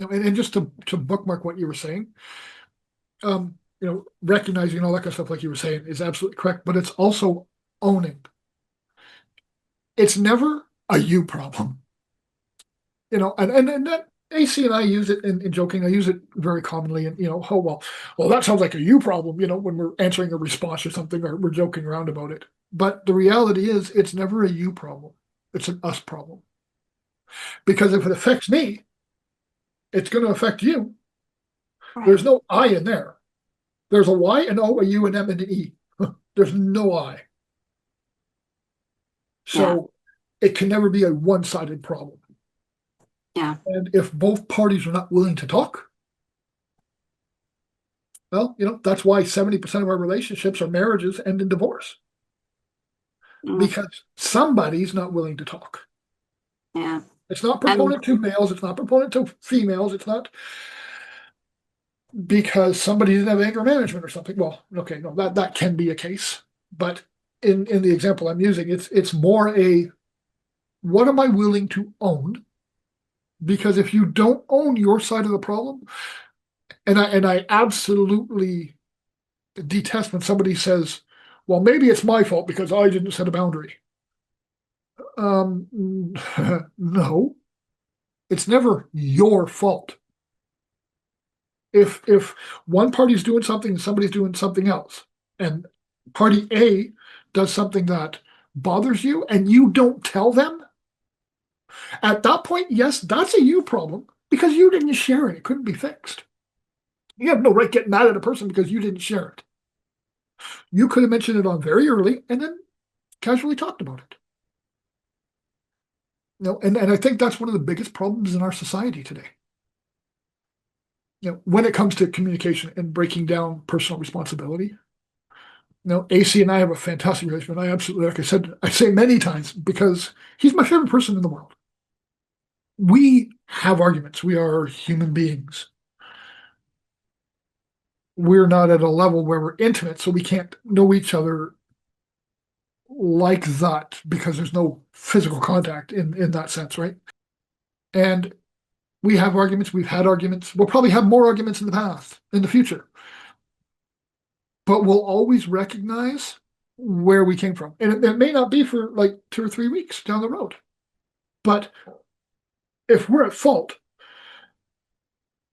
And just to bookmark what you were saying, recognizing all that kind of stuff, like you were saying, is absolutely correct. But it's also owning. It's never a you problem. And that AC and I use it in joking. I use it very commonly. And oh well, that sounds like a you problem. When we're answering a response or something, or we're joking around about it. But the reality is, it's never a you problem. It's an us problem. Because if it affects me, it's going to affect you. Right. There's no I in there. There's a Y, an O, a U, an M, and an E. There's no I. Yeah. So it can never be a one-sided problem. Yeah. And if both parties are not willing to talk, well, that's why 70% of our relationships or marriages end in divorce, Mm, because somebody's not willing to talk. yeah. It's not And proponent to males, it's not proponent to females, it's not because somebody didn't have anger management or something. Well, okay, no, that can be a case. But in the example I'm using, it's more a, what am I willing to own? Because if you don't own your side of the problem, and I absolutely detest when somebody says, well, maybe it's my fault because I didn't set a boundary. No, it's never your fault. If one party's doing something and somebody's doing something else, and party A does something that bothers you and you don't tell them, at that point, yes, that's a you problem because you didn't share it. It couldn't be fixed. You have no right getting mad at a person because you didn't share it. You could have mentioned it on very early and then casually talked about it. And I think that's one of the biggest problems in our society today. When it comes to communication and breaking down personal responsibility. AC and I have a fantastic relationship. I absolutely, like I said, I say many times because he's my favorite person in the world. We have arguments. We are human beings. We're not at a level where we're intimate, so we can't know each other like that because there's no physical contact in that sense, right? And we have arguments, we've had arguments, we'll probably have more arguments in the past, in the future. But we'll always recognize where we came from. And it may not be for like 2 or 3 weeks down the road. But if we're at fault,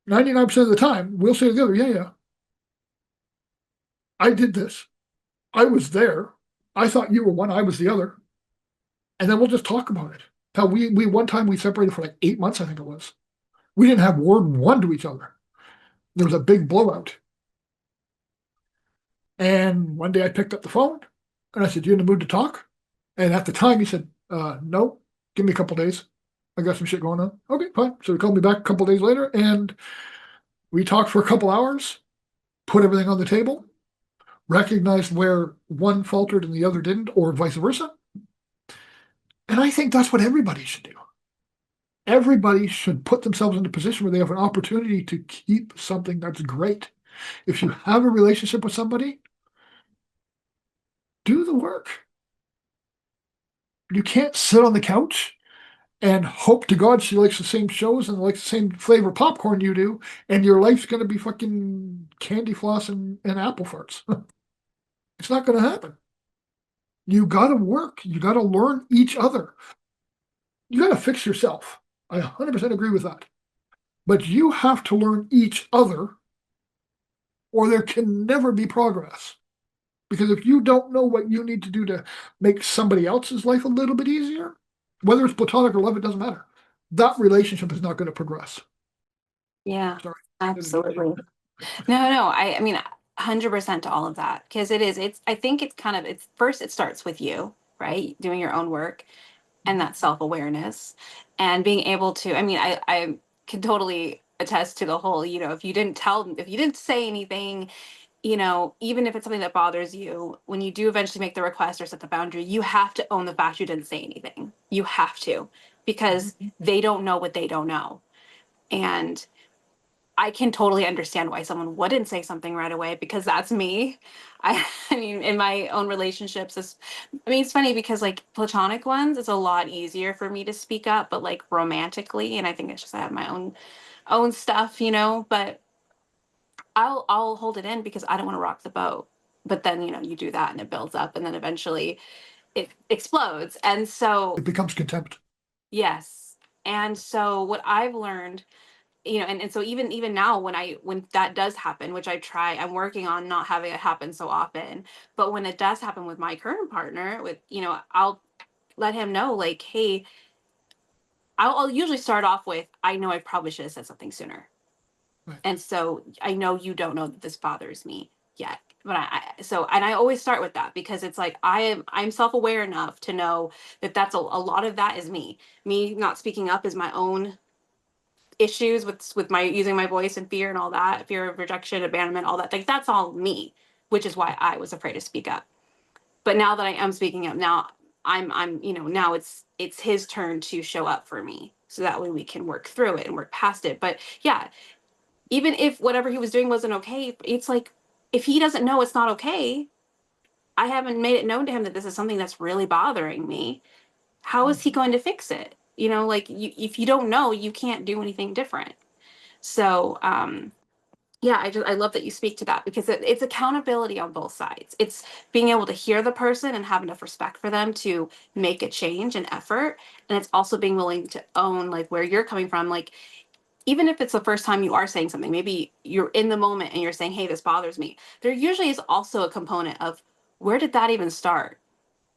99% of the time, we'll say to the other, yeah, I did this. I was there. I thought you were one, I was the other. And then we'll just talk about it. How we one time we separated for like 8 months, I think it was. We didn't have word one to each other. There was a big blowout. And one day I picked up the phone and I said, "You in the mood to talk?" And at the time he said, "No, give me a couple days. I got some shit going on." Okay, fine. So he called me back a couple days later and we talked for a couple hours, put everything on the table, recognized where one faltered and the other didn't, or vice versa. And I think that's what everybody should do. Everybody should put themselves in a position where they have an opportunity to keep something that's great. If you have a relationship with somebody, do the work. You can't sit on the couch and hope to God she likes the same shows and likes the same flavor popcorn you do, and your life's going to be fucking candy floss and apple farts. It's not going to happen. You got to work. You got to learn each other. You got to fix yourself. I 100% agree with that. But you have to learn each other, or there can never be progress. Because if you don't know what you need to do to make somebody else's life a little bit easier, whether it's platonic or love, it doesn't matter. That relationship is not going to progress. Yeah, Sorry. absolutely. No, I mean, 100% to all of that because I think it's kind of, it's first, it starts with you, right? Doing your own work and that self-awareness and being able to, I mean, I can totally attest to the whole, if you didn't say anything, even if it's something that bothers you, when you do eventually make the request or set the boundary, you have to own the fact you didn't say anything. You have to, because they don't know what they don't know. And I can totally understand why someone wouldn't say something right away because that's me. I mean, in my own relationships, it's funny because like platonic ones, it's a lot easier for me to speak up, but like romantically, and I think it's just I have my own stuff, but I'll hold it in because I don't want to rock the boat. But then, you do that and it builds up and then eventually it explodes. And so, It becomes contempt. yes. And so what I've learned, and so even now when that does happen, which I'm working on not having it happen so often, but when it does happen with my current partner, I'll let him know like, hey, I'll usually start off with, I know I probably should have said something sooner. Right. And so I know you don't know that this bothers me yet. But and I always start with that because it's like I'm self-aware enough to know that that's a lot of that is me not speaking up is my own issues with my using my voice and fear and all that, fear of rejection, abandonment, all that. Like that's all me, which is why I was afraid to speak up. But now that I am speaking up, now I'm now it's his turn to show up for me. So that way we can work through it and work past it. But yeah, even if whatever he was doing wasn't okay, it's like if he doesn't know it's not okay, I haven't made it known to him that this is something that's really bothering me. How is he going to fix it? Like if you don't know, you can't do anything different. So, yeah, I love that you speak to that because it's accountability on both sides. It's being able to hear the person and have enough respect for them to make a change and effort, and it's also being willing to own like where you're coming from. Like even if it's the first time you are saying something, maybe you're in the moment and you're saying, "Hey, this bothers me." There usually is also a component of where did that even start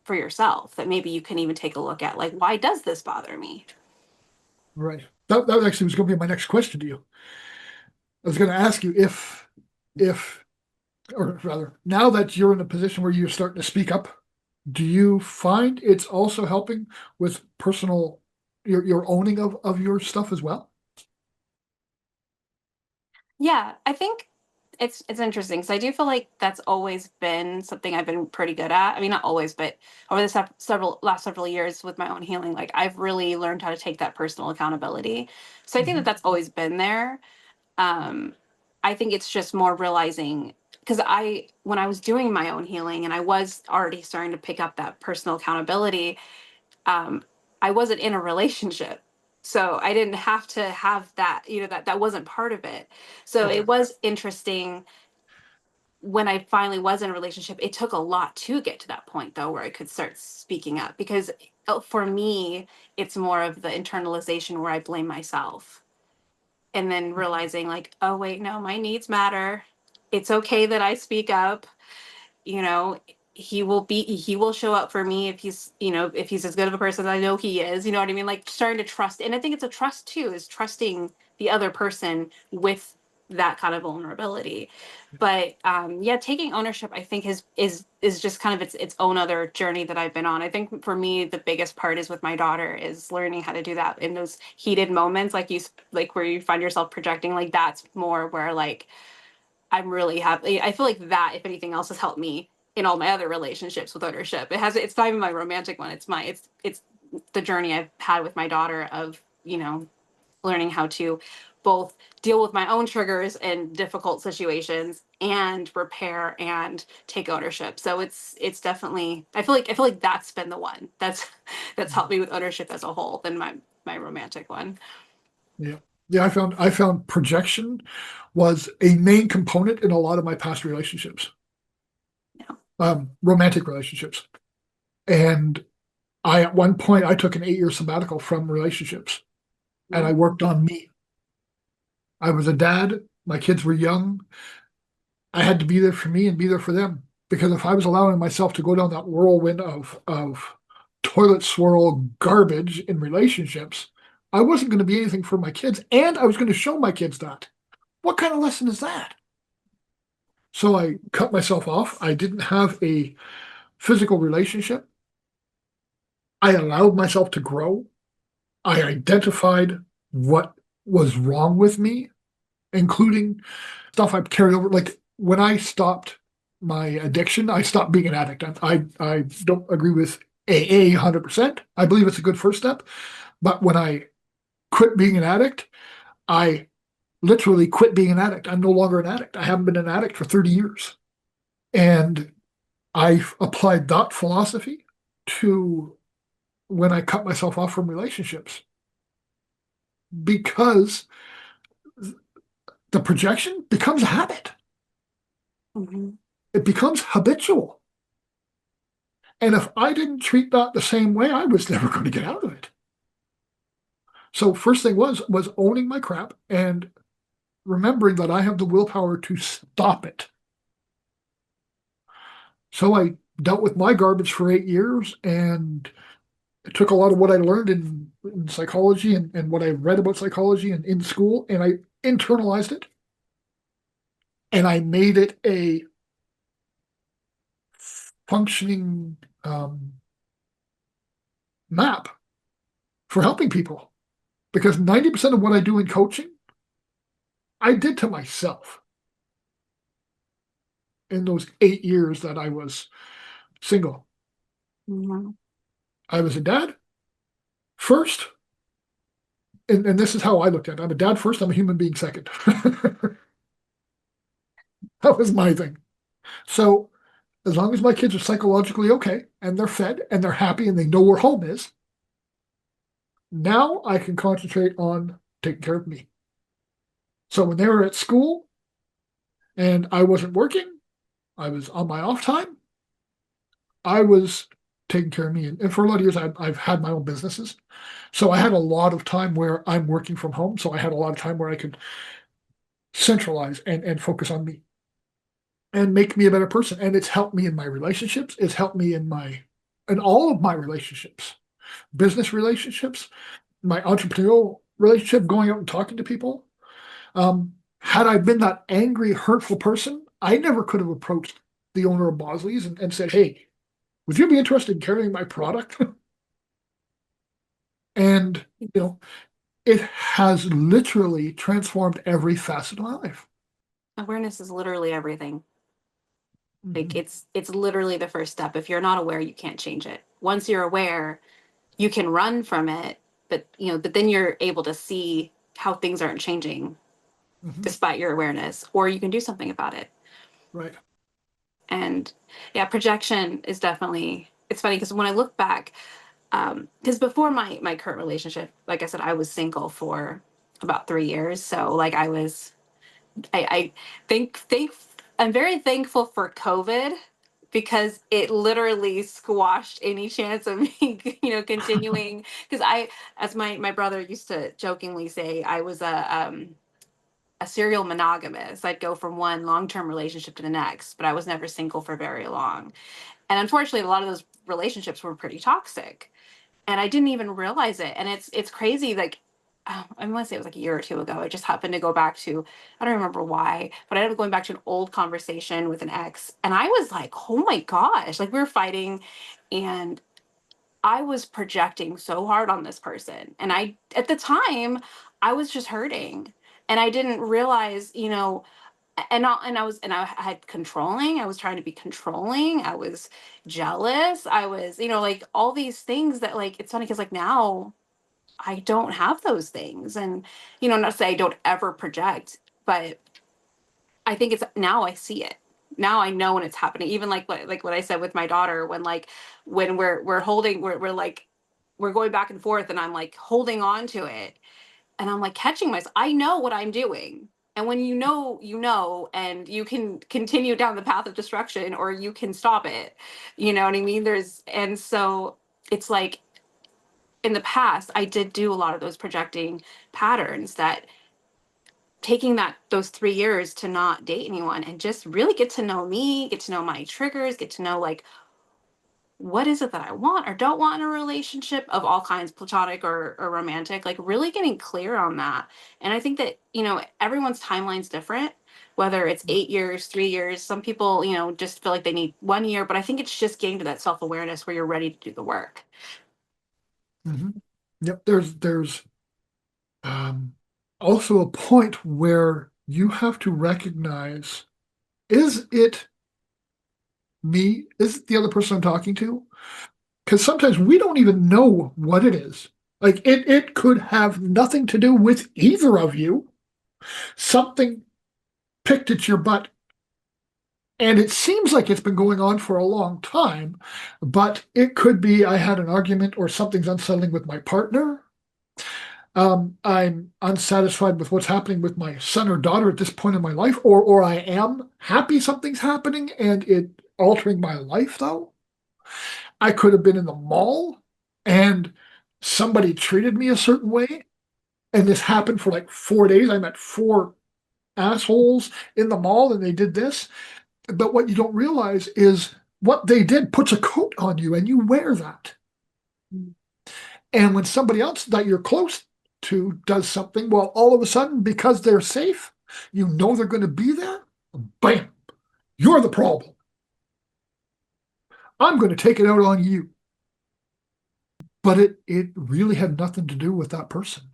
for yourself that maybe you can even take a look at. Like, why does this bother me? Right. That actually was going to be my next question to you. I was going to ask you if or rather, now that you're in a position where you're starting to speak up, do you find it's also helping with personal, your owning of your stuff as well? Yeah, I think it's interesting because I do feel like that's always been something I've been pretty good at. I mean, not always, but over the several last several years with my own healing, like I've really learned how to take that personal accountability. So I think that Mhm. that's always been there. Um, I think it's just more realizing because when I was doing my own healing and I was already starting to pick up that personal accountability, um, I wasn't in a relationship. So I didn't have to have that, that wasn't part of it. So Okay. it was interesting when I finally was in a relationship. It took a lot to get to that point though, where I could start speaking up because for me, it's more of the internalization where I blame myself and then realizing like, oh wait, no, my needs matter. It's okay that I speak up. you know he will show up for me if he's as good of a person as I know he is. You know what I mean? Like starting to trust, and I think it's a trust too, is trusting the other person with that kind of vulnerability. But yeah, taking ownership I think is just kind of its own other journey that I've been on. I think for me the biggest part is with my daughter is learning how to do that in those heated moments, like where you find yourself projecting. Like that's more where like I'm really happy. I feel like that, if anything else, has helped me in all my other relationships with ownership. It's not even my romantic one. It's the journey I've had with my daughter of, learning how to both deal with my own triggers and difficult situations and repair and take ownership. So it's definitely, I feel like that's been the one that's helped me with ownership as a whole than my romantic one. Yeah. Yeah, I found projection was a main component in a lot of my past relationships, Yeah. romantic relationships. And at one point I took an 8-year sabbatical from relationships and I Yeah. worked on me. I was a dad, my kids were young. I had to be there for me and be there for them. Because if I was allowing myself to go down that whirlwind of toilet swirl garbage in relationships, I wasn't going to be anything for my kids, and I was going to show my kids that. What kind of lesson is that? So I cut myself off. I didn't have a physical relationship. I allowed myself to grow. I identified what was wrong with me, including stuff I've carried over. Like when I stopped my addiction, I stopped being an addict. I don't agree with AA 100%. I believe it's a good first step. But when I quit being an addict, I literally quit being an addict. I'm no longer an addict. I haven't been an addict for 30 years. And I applied that philosophy to when I cut myself off from relationships because the projection becomes a habit. Mhm. It becomes habitual. And if I didn't treat that the same way, I was never going to get out of it. So first thing was owning my crap and remembering that I have the willpower to stop it. So I dealt with my garbage for 8 years and I took a lot of what I learned in psychology and what I read about psychology and in school, and I internalized it and I made it a functioning map for helping people. Because 90% of what I do in coaching, I did to myself in those 8 years that I was single. Mhm. I was a dad first, and this is how I looked at it. I'm a dad first, I'm a human being second. That was my thing. So as long as my kids are psychologically okay and they're fed and they're happy and they know where home is, now I can concentrate on taking care of me. So when they were at school and I wasn't working, I was on my off time, I was taking care of me. And for a lot of years, I've had my own businesses. So I had a lot of time where I'm working from home. So I had a lot of time where I could centralize and focus on me and make me a better person. And it's helped me in my relationships. It's helped me in all of my relationships, business relationships, my entrepreneurial relationship, going out and talking to people. Had I been that angry, hurtful person, I never could have approached the owner of Bosley's and said, hey, would you be interested in carrying my product? And, it has literally transformed every facet of my life. Awareness is literally everything. Like Mhm. it's literally the first step. If you're not aware, you can't change it. Once you're aware, you can run from it, but then you're able to see how things aren't changing Mhm. despite your awareness, or you can do something about it. Right. And yeah, projection is definitely, it's funny because when I look back, because before my current relationship, like I said, I was single for about 3 years. So like I think I'm very thankful for COVID because it literally squashed any chance of me, continuing. Because as my brother used to jokingly say, I was a serial monogamous. I'd go from one long-term relationship to the next, but I was never single for very long. And unfortunately, a lot of those relationships were pretty toxic, and I didn't even realize it. And it's crazy. Like, I want to say it was like a year or two ago. I just happened to go back to, I don't remember why, but I ended up going back to an old conversation with an ex, and I was like, oh my gosh, like we were fighting, and I was projecting so hard on this person, and at the time, I was just hurting, and I didn't realize, and I had controlling. I was trying to be controlling. I was jealous. I was, like all these things that, like, it's funny because like now I don't have those things. And, not to say I don't ever project, but I think it's now I see it. Now I know when it's happening. Even like what I said with my daughter, when we're holding, we're like we're going back and forth, and I'm like holding on to it, and I'm like catching myself. I know what I'm doing. And when and you can continue down the path of destruction, or you can stop it. You know what I mean? And so it's like in the past, I did do a lot of those projecting patterns, that taking those 3 years to not date anyone and just really get to know me, get to know my triggers, get to know like what is it that I want or don't want in a relationship of all kinds, platonic or romantic, like really getting clear on that. And I think that, everyone's timeline's different, whether it's 8 years, 3 years. Some people, just feel like they need 1 year, but I think it's just getting to that self awareness where you're ready to do the work. Mhm. Yep. There's um, also a point where you have to recognize, is it me? Is it the other person I'm talking to? Because sometimes we don't even know what it is. Like it could have nothing to do with either of you. Something picked at your butt, and it seems like it's been going on for a long time, but it could be I had an argument or something's unsettling with my partner. I'm unsatisfied with what's happening with my son or daughter at this point in my life, or I am happy something's happening and it altering my life though. I could have been in the mall and somebody treated me a certain way, and this happened for like 4 days. I met four assholes in the mall and they did this. But what you don't realize is what they did puts a coat on you and you wear that. And when somebody else that you're close to does something, well, all of a sudden, because they're safe, you know they're going to be there, bam, you're the problem. I'm going to take it out on you. But it really had nothing to do with that person.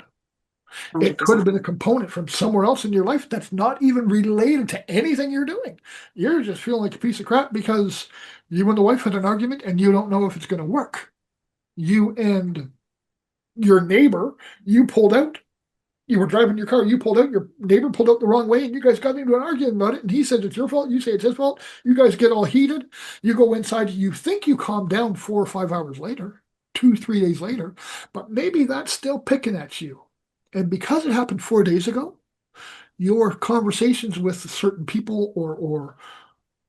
It could have 100%. been a component from somewhere else in your life that's not even related to anything you're doing. You're just feeling like a piece of crap because you and the wife had an argument and you don't know if it's going to work. You and your neighbor, you pulled out. You were driving your car, you pulled out, your neighbor pulled out the wrong way, and you guys got into an argument about it. And he said it's your fault, you say it's his fault. You guys get all heated. You go inside, you think you calm down 4 or 5 hours later, 2, 3 days later, but maybe that's still picking at you. And because it happened 4 days ago, your conversations with certain people or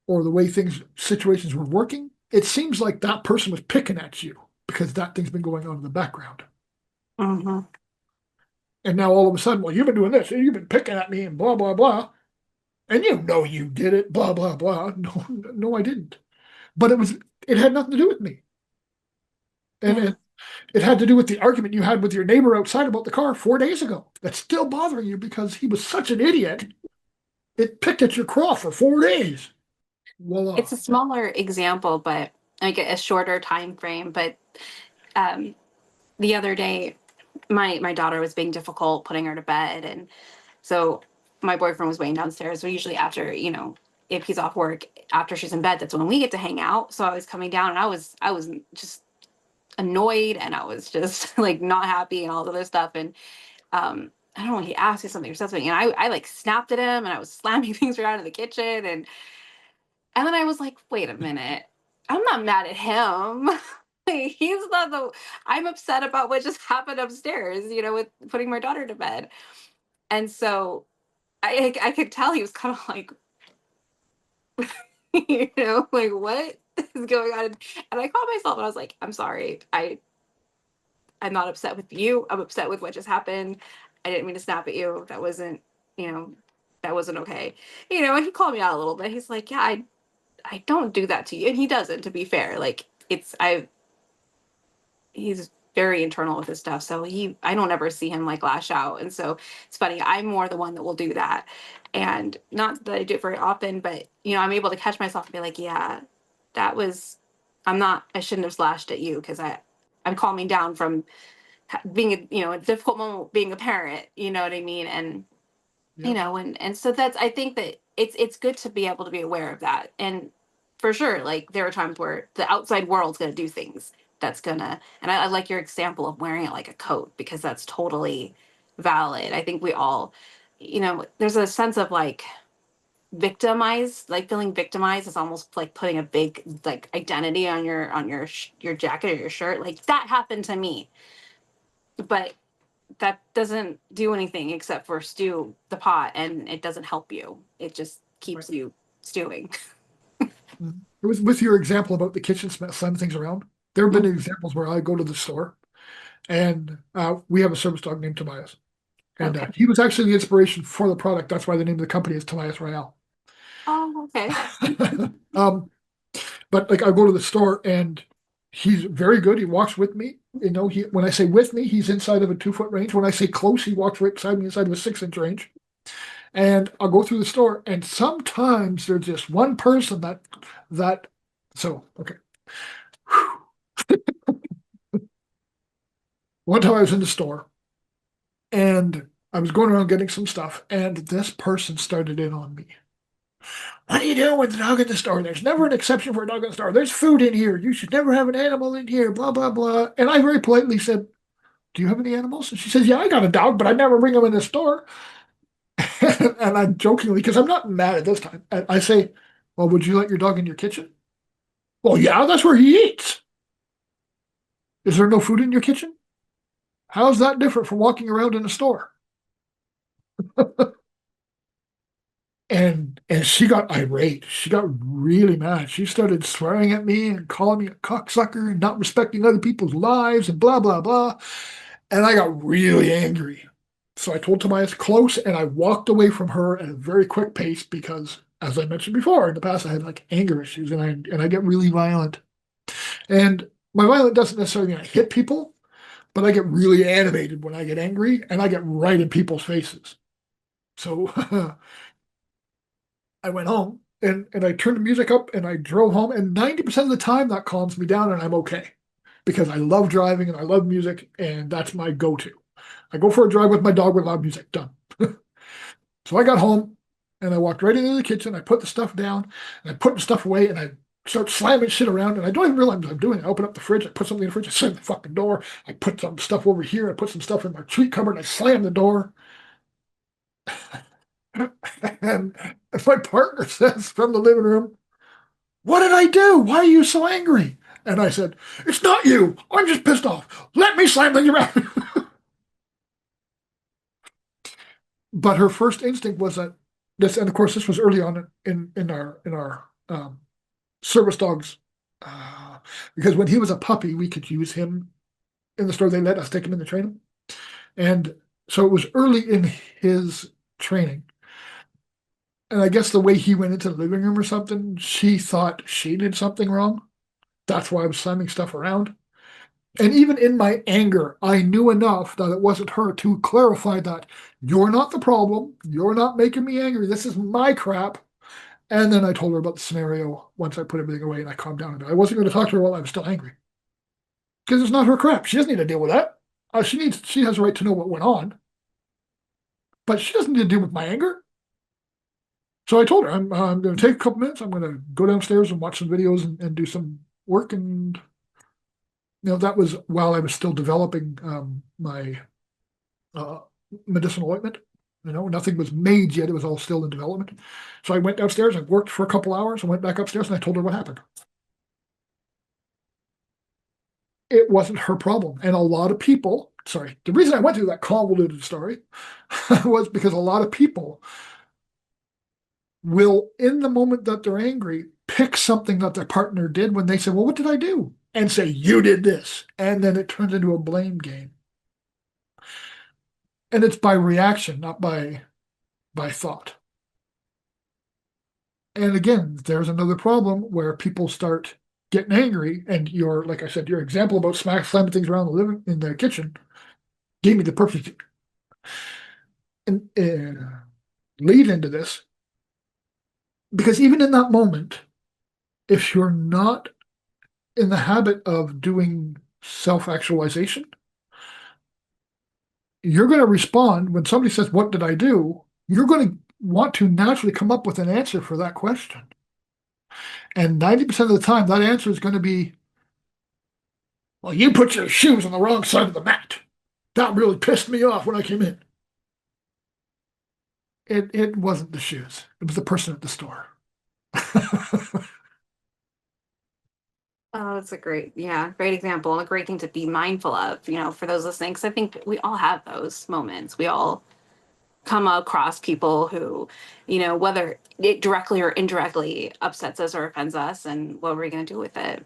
the way situations were working, it seems like that person was picking at you because that thing's been going on in the background. Hmm. And now all of a sudden, well, you've been doing this, and you've been picking at me, and blah blah blah, and you know you did it, blah blah blah. No, no, I didn't. But it had nothing to do with me, and Yeah. it had to do with the argument you had with your neighbor outside about the car 4 days ago. That's still bothering you because he was such an idiot. It picked at your craw for 4 days. It's Voila. a smaller example, but like a shorter time frame. But um, the other day, my daughter was being difficult putting her to bed, and so my boyfriend was waiting downstairs. So usually after, if he's off work, after she's in bed, that's when we get to hang out. So I was coming down, and I was just annoyed, and I was just like not happy and all the other stuff. And I don't know, he asked me something or something, and I like snapped at him, and I was slamming things around in the kitchen, and then I was like, wait a minute, I'm not mad at him. He's not the. I'm upset about what just happened upstairs, with putting my daughter to bed. And so I could tell he was kind of like, like what is going on? And I called myself and I was like, I'm sorry. I'm not upset with you. I'm upset with what just happened. I didn't mean to snap at you. You know, that wasn't okay. And he called me out a little bit. He's like, yeah, I don't do that to you. And he doesn't, to be fair. Like he's very internal with his stuff. So I don't ever see him like lash out. And so it's funny. I'm more the one that will do that. And not that I do it very often, but I'm able to catch myself and be like, yeah, I shouldn't have slashed at you because I'm calming down from being a difficult moment being a parent, you know what I mean? And Yep. and so I think that it's good to be able to be aware of that. And for sure, like there are times where the outside world's going to do things and I like your example of wearing it like a coat, because that's totally valid. I think we all, there's a sense of like victimized, like feeling victimized is almost like putting a big like identity on your jacket or your shirt. Like that happened to me, but that doesn't do anything except for stew the pot, and it doesn't help you. It just keeps you stewing. Mhm. With your example about the kitchen slamming things around, there have been Mhm. examples where I go to the store and we have a service dog named Tobias. And Okay. he was actually the inspiration for the product. That's why the name of the company is Tobias Royale. Oh, okay. um, but like I go to the store and he's very good. He walks with me. When I say with me, he's inside of a 2 foot range. When I say close, he walks right beside me inside of a 6 inch range. And I'll go through the store, and sometimes there's just one person that so okay. One time I was in the store and I was going around getting some stuff, and this person started in on me. What are you doing with the dog in the store? There's never an exception for a dog in the store. There's food in here. You should never have an animal in here, blah, blah, blah. And I very politely said, do you have any animals? And she says, yeah, I got a dog, but I never bring them in the store. And I'm jokingly, because I'm not mad at this time, I say, well, would you let your dog in your kitchen? Well, yeah, that's where he eats. Is there no food in your kitchen? How is that different from walking around in a store? And she got irate. She got really mad. She started swearing at me and calling me a cocksucker and not respecting other people's lives and blah blah blah. And I got really angry. So I told Tobias close and I walked away from her at a very quick pace because, as I mentioned before, in the past I had like anger issues and I get really violent. And my violent doesn't necessarily mean I hit people, but I get really animated when I get angry and I get right in people's faces. So I went home and I turned the music up and I drove home, and 90% of the time that calms me down and I'm okay because I love driving and I love music, and that's my go-to. I go for a drive with my dog with loud music, done. So I got home and I walked right into the kitchen. I put the stuff down and I put the stuff away and I start slamming shit around, and I don't even realize what I'm doing. I open up the fridge, I put something in the fridge, I slam the fucking door. I put some stuff over here, I put some stuff in my treat cupboard, and I slam the door. And my partner says from the living room, what did I do? Why are you so angry? And I said, it's not you. I'm just pissed off. Let me slam things around. But her first instinct was that this, and of course, this was early on in our service dogs, uh, because when he was a puppy, we could use him in the store. They let us take him in the training, and so it was early in his training. And I guess the way he went into the living room or something, she thought she did something wrong. That's why I was slamming stuff around. And even in my anger, I knew enough that it wasn't her to clarify that you're not the problem. You're not making me angry. This is my crap. And then I told her about the scenario once I put everything away and I calmed down a bit. I wasn't going to talk to her while I was still angry because it's not her crap. She doesn't need to deal with that. She has a right to know what went on, but she doesn't need to deal with my anger. So I told her I'm going to take a couple minutes. I'm going to go downstairs and watch some videos and do some work. And that was while I was still developing my uh, medicinal ointment. Nothing was made yet. It was all still in development. So I went downstairs. I worked for a couple hours. I went back upstairs and I told her what happened. It wasn't her problem. And a lot of people, sorry, the reason I went through that convoluted story was because a lot of people will, in the moment that they're angry, pick something that their partner did when they say, well, what did I do? And say, you did this. And then it turns into a blame game. And it's by reaction, not by thought. And again, there's another problem where people start getting angry, and like I said, your example about slamming things around in the kitchen gave me the perfect lead into this. Because even in that moment, if you're not in the habit of doing self-actualization, you're going to respond when somebody says, what did I do? You're going to want to naturally come up with an answer for that question. And 90% of the time, that answer is going to be, well, you put your shoes on the wrong side of the mat. That really pissed me off when I came in. It wasn't the shoes. It was the person at the store. Oh, that's a great example and a great thing to be mindful of, for those listening, because I think we all have those moments. We all come across people who, whether it directly or indirectly upsets us or offends us, and what are we going to do with it?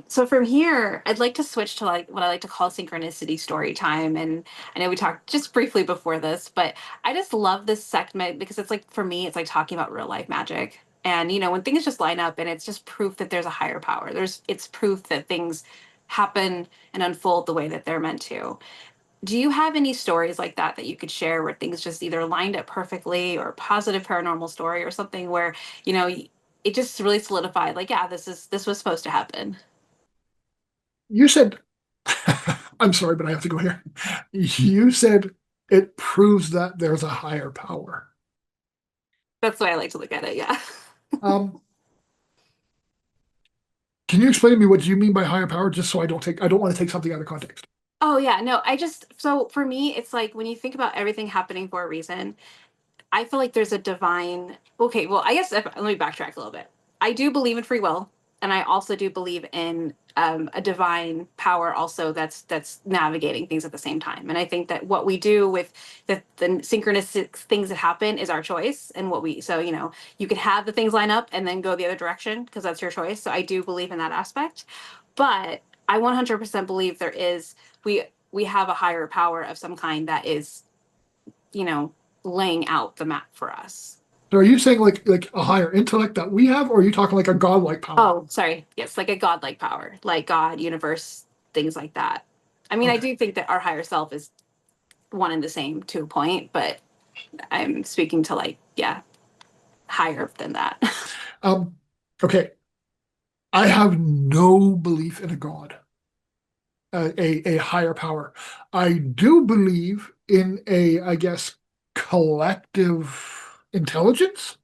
So from here, I'd like to switch to like what I like to call synchronicity story time. And I know we talked just briefly before this, but I just love this segment because it's like, for me, it's like talking about real life magic. And when things just line up and it's just proof that there's a higher power. It's proof that things happen and unfold the way that they're meant to. Do you have any stories like that you could share where things just either lined up perfectly, or a positive paranormal story or something where, you know, it just really solidified, like, yeah, this was supposed to happen? You said, I'm sorry, but I have to go here. You said it proves that there's a higher power. That's the way I like to look at it. Yeah. Um, can you explain to me what you mean by higher power, just so I don't want to take something out of context? Oh yeah, no, so for me, it's like when you think about everything happening for a reason, I feel like there's a divine. Okay, well, I guess let me backtrack a little bit. I do believe in free will, and I also do believe in a divine power also that's navigating things at the same time. And I think that what we do with the synchronous things that happen is our choice, and what we so you could have the things line up and then go the other direction because that's your choice. So I do believe in that aspect, but I 100% believe we have a higher power of some kind that is you know laying out the map for us. So are you saying like a higher intellect that we have, or are you talking like a godlike power? Oh, sorry. Yes, like a godlike power, like God, universe, things like that. I mean, I Okay. do think that our higher self is one and the same to a point, but I'm speaking to like, yeah, higher than that. Um, okay. I have no belief in a god, a higher power. I do believe in I guess, collective intelligence,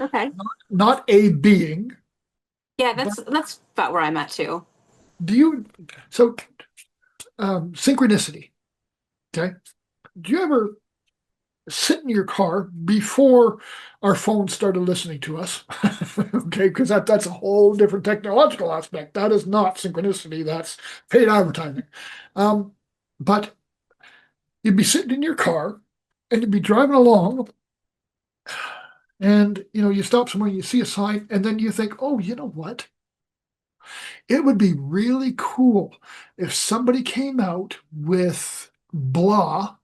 Okay. not a being. Yeah, But that's about where I'm at too. do you, so synchronicity, okay? Do you ever sit in your car before our phones started listening to us? Okay, because that's a whole different technological aspect. That is not synchronicity, that's paid advertising. Um, but you'd be sitting in your car and you'd be driving along, and you stop somewhere, you see a sign, and then you think, oh, you know what? It would be really cool if somebody came out with blah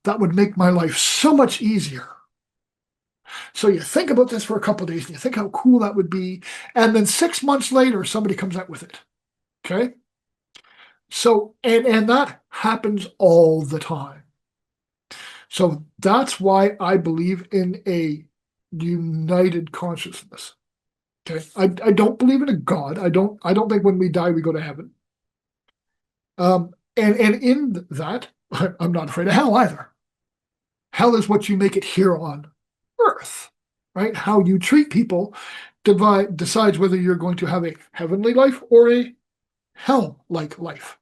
that would make my life so much easier. So you think about this for a couple of days and you think how cool that would be. And then 6 months later, somebody comes out with it. Okay. So, and that happens all the time. So that's why I believe in a united consciousness. Okay. I don't believe in a God. I don't think when we die we go to heaven. And in that, I'm not afraid of hell either. Hell is what you make it here on earth, right? How you treat people decides whether you're going to have a heavenly life or a hell-like life.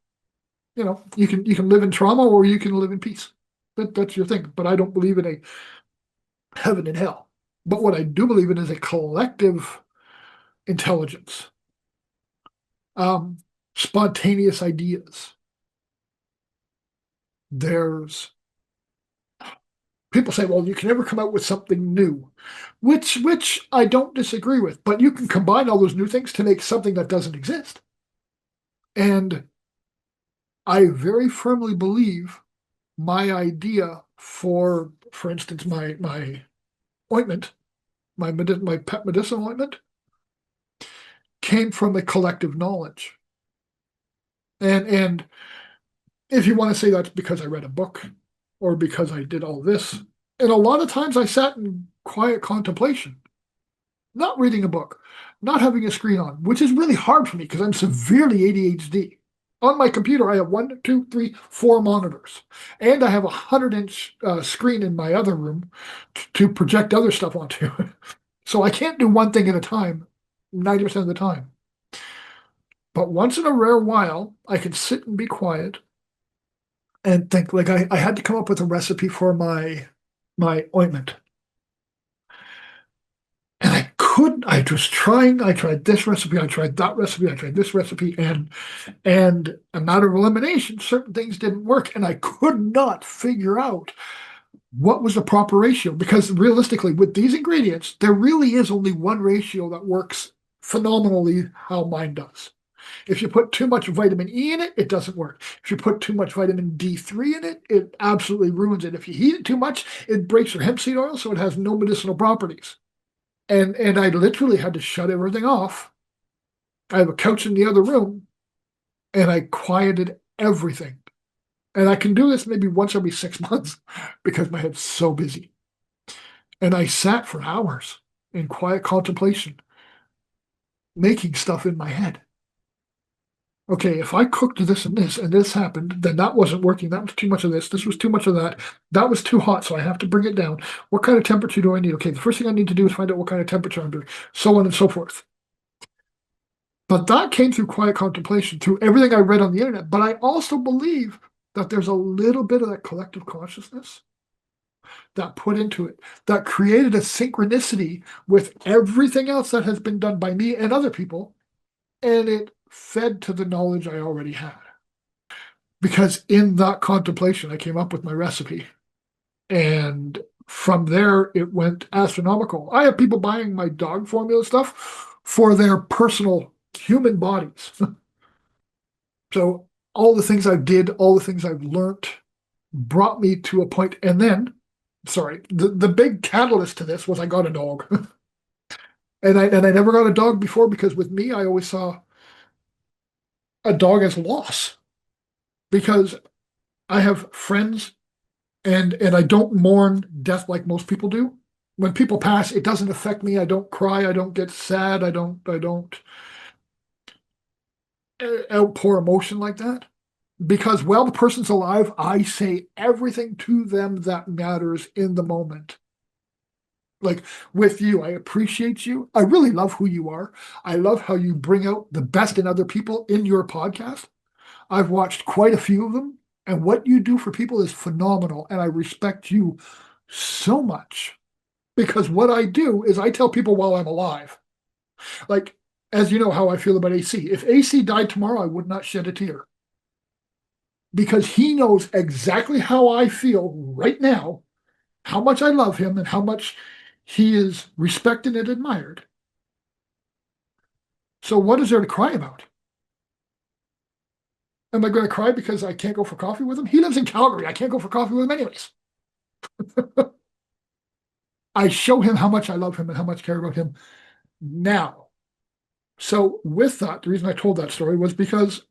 You can live in trauma or you can live in peace. That's your thing. But I don't believe in a heaven and hell. But what I do believe in is a collective intelligence, um, spontaneous ideas. There's People say, well, you can never come out with something new, which I don't disagree with, but you can combine all those new things to make something that doesn't exist. And I very firmly believe my idea for instance, my ointment, my pet medicinal ointment, came from a collective knowledge. And if you want to say that's because I read a book or because I did all this, and a lot of times I sat in quiet contemplation, not reading a book, not having a screen on, which is really hard for me because I'm severely ADHD. On my computer, I have 1, 2, 3, 4 monitors, and I have a 100-inch screen in my other room to project other stuff onto. So I can't do one thing at a time 90% of the time. But once in a rare while, I can sit and be quiet and think. Like I had to come up with a recipe for my ointment. And I couldn't, I was trying, I tried this recipe, I tried that recipe, I tried this recipe, and a matter of elimination, certain things didn't work, and I could not figure out what was the proper ratio. Because realistically, with these ingredients, there really is only one ratio that works phenomenally how mine does. If you put too much vitamin E in it, it doesn't work. If you put too much vitamin D3 in it, it absolutely ruins it. If you heat it too much, it breaks your hemp seed oil, so it has no medicinal properties. And I literally had to shut everything off. I have a couch in the other room, and I quieted everything. And I can do this maybe once every 6 months because my head's so busy. And I sat for hours in quiet contemplation, making stuff in my head. Okay, if I cooked this and this happened, then that wasn't working. That was too much of this was too much of that. That was too hot, so I have to bring it down. What kind of temperature do I need? Okay, the first thing I need to do is find out what kind of temperature I'm doing, so on and so forth. But that came through quiet contemplation, through everything I read on the internet. But I also believe that there's a little bit of that collective consciousness that put into it, that created a synchronicity with everything else that has been done by me and other people, and it fed to the knowledge I already had. Because in that contemplation, I came up with my recipe. And from there, it went astronomical. I have people buying my dog formula stuff for their personal human bodies. So all the things I did, all the things I've learned brought me to a point. And then, sorry, the big catalyst to this was I got a dog. And I never got a dog before because with me, I always saw a dog as loss. Because I have friends and I don't mourn death like most people do. When people pass, it doesn't affect me. I don't cry. I don't get sad. I don't outpour emotion like that. Because while the person's alive, I say everything to them that matters in the moment. Like with you, I appreciate you. I really love who you are. I love how you bring out the best in other people in your podcast. I've watched quite a few of them, and what you do for people is phenomenal, and I respect you so much. Because what I do is I tell people while I'm alive. Like, as you know how I feel about AC. If AC died tomorrow, I would not shed a tear. Because he knows exactly how I feel right now, how much I love him, and how much he is respected and admired. So what is there to cry about? Am I going to cry because I can't go for coffee with him? He lives in Calgary. I can't go for coffee with him anyways. I show him how much I love him and how much I care about him now. So with that, the reason I told that story was because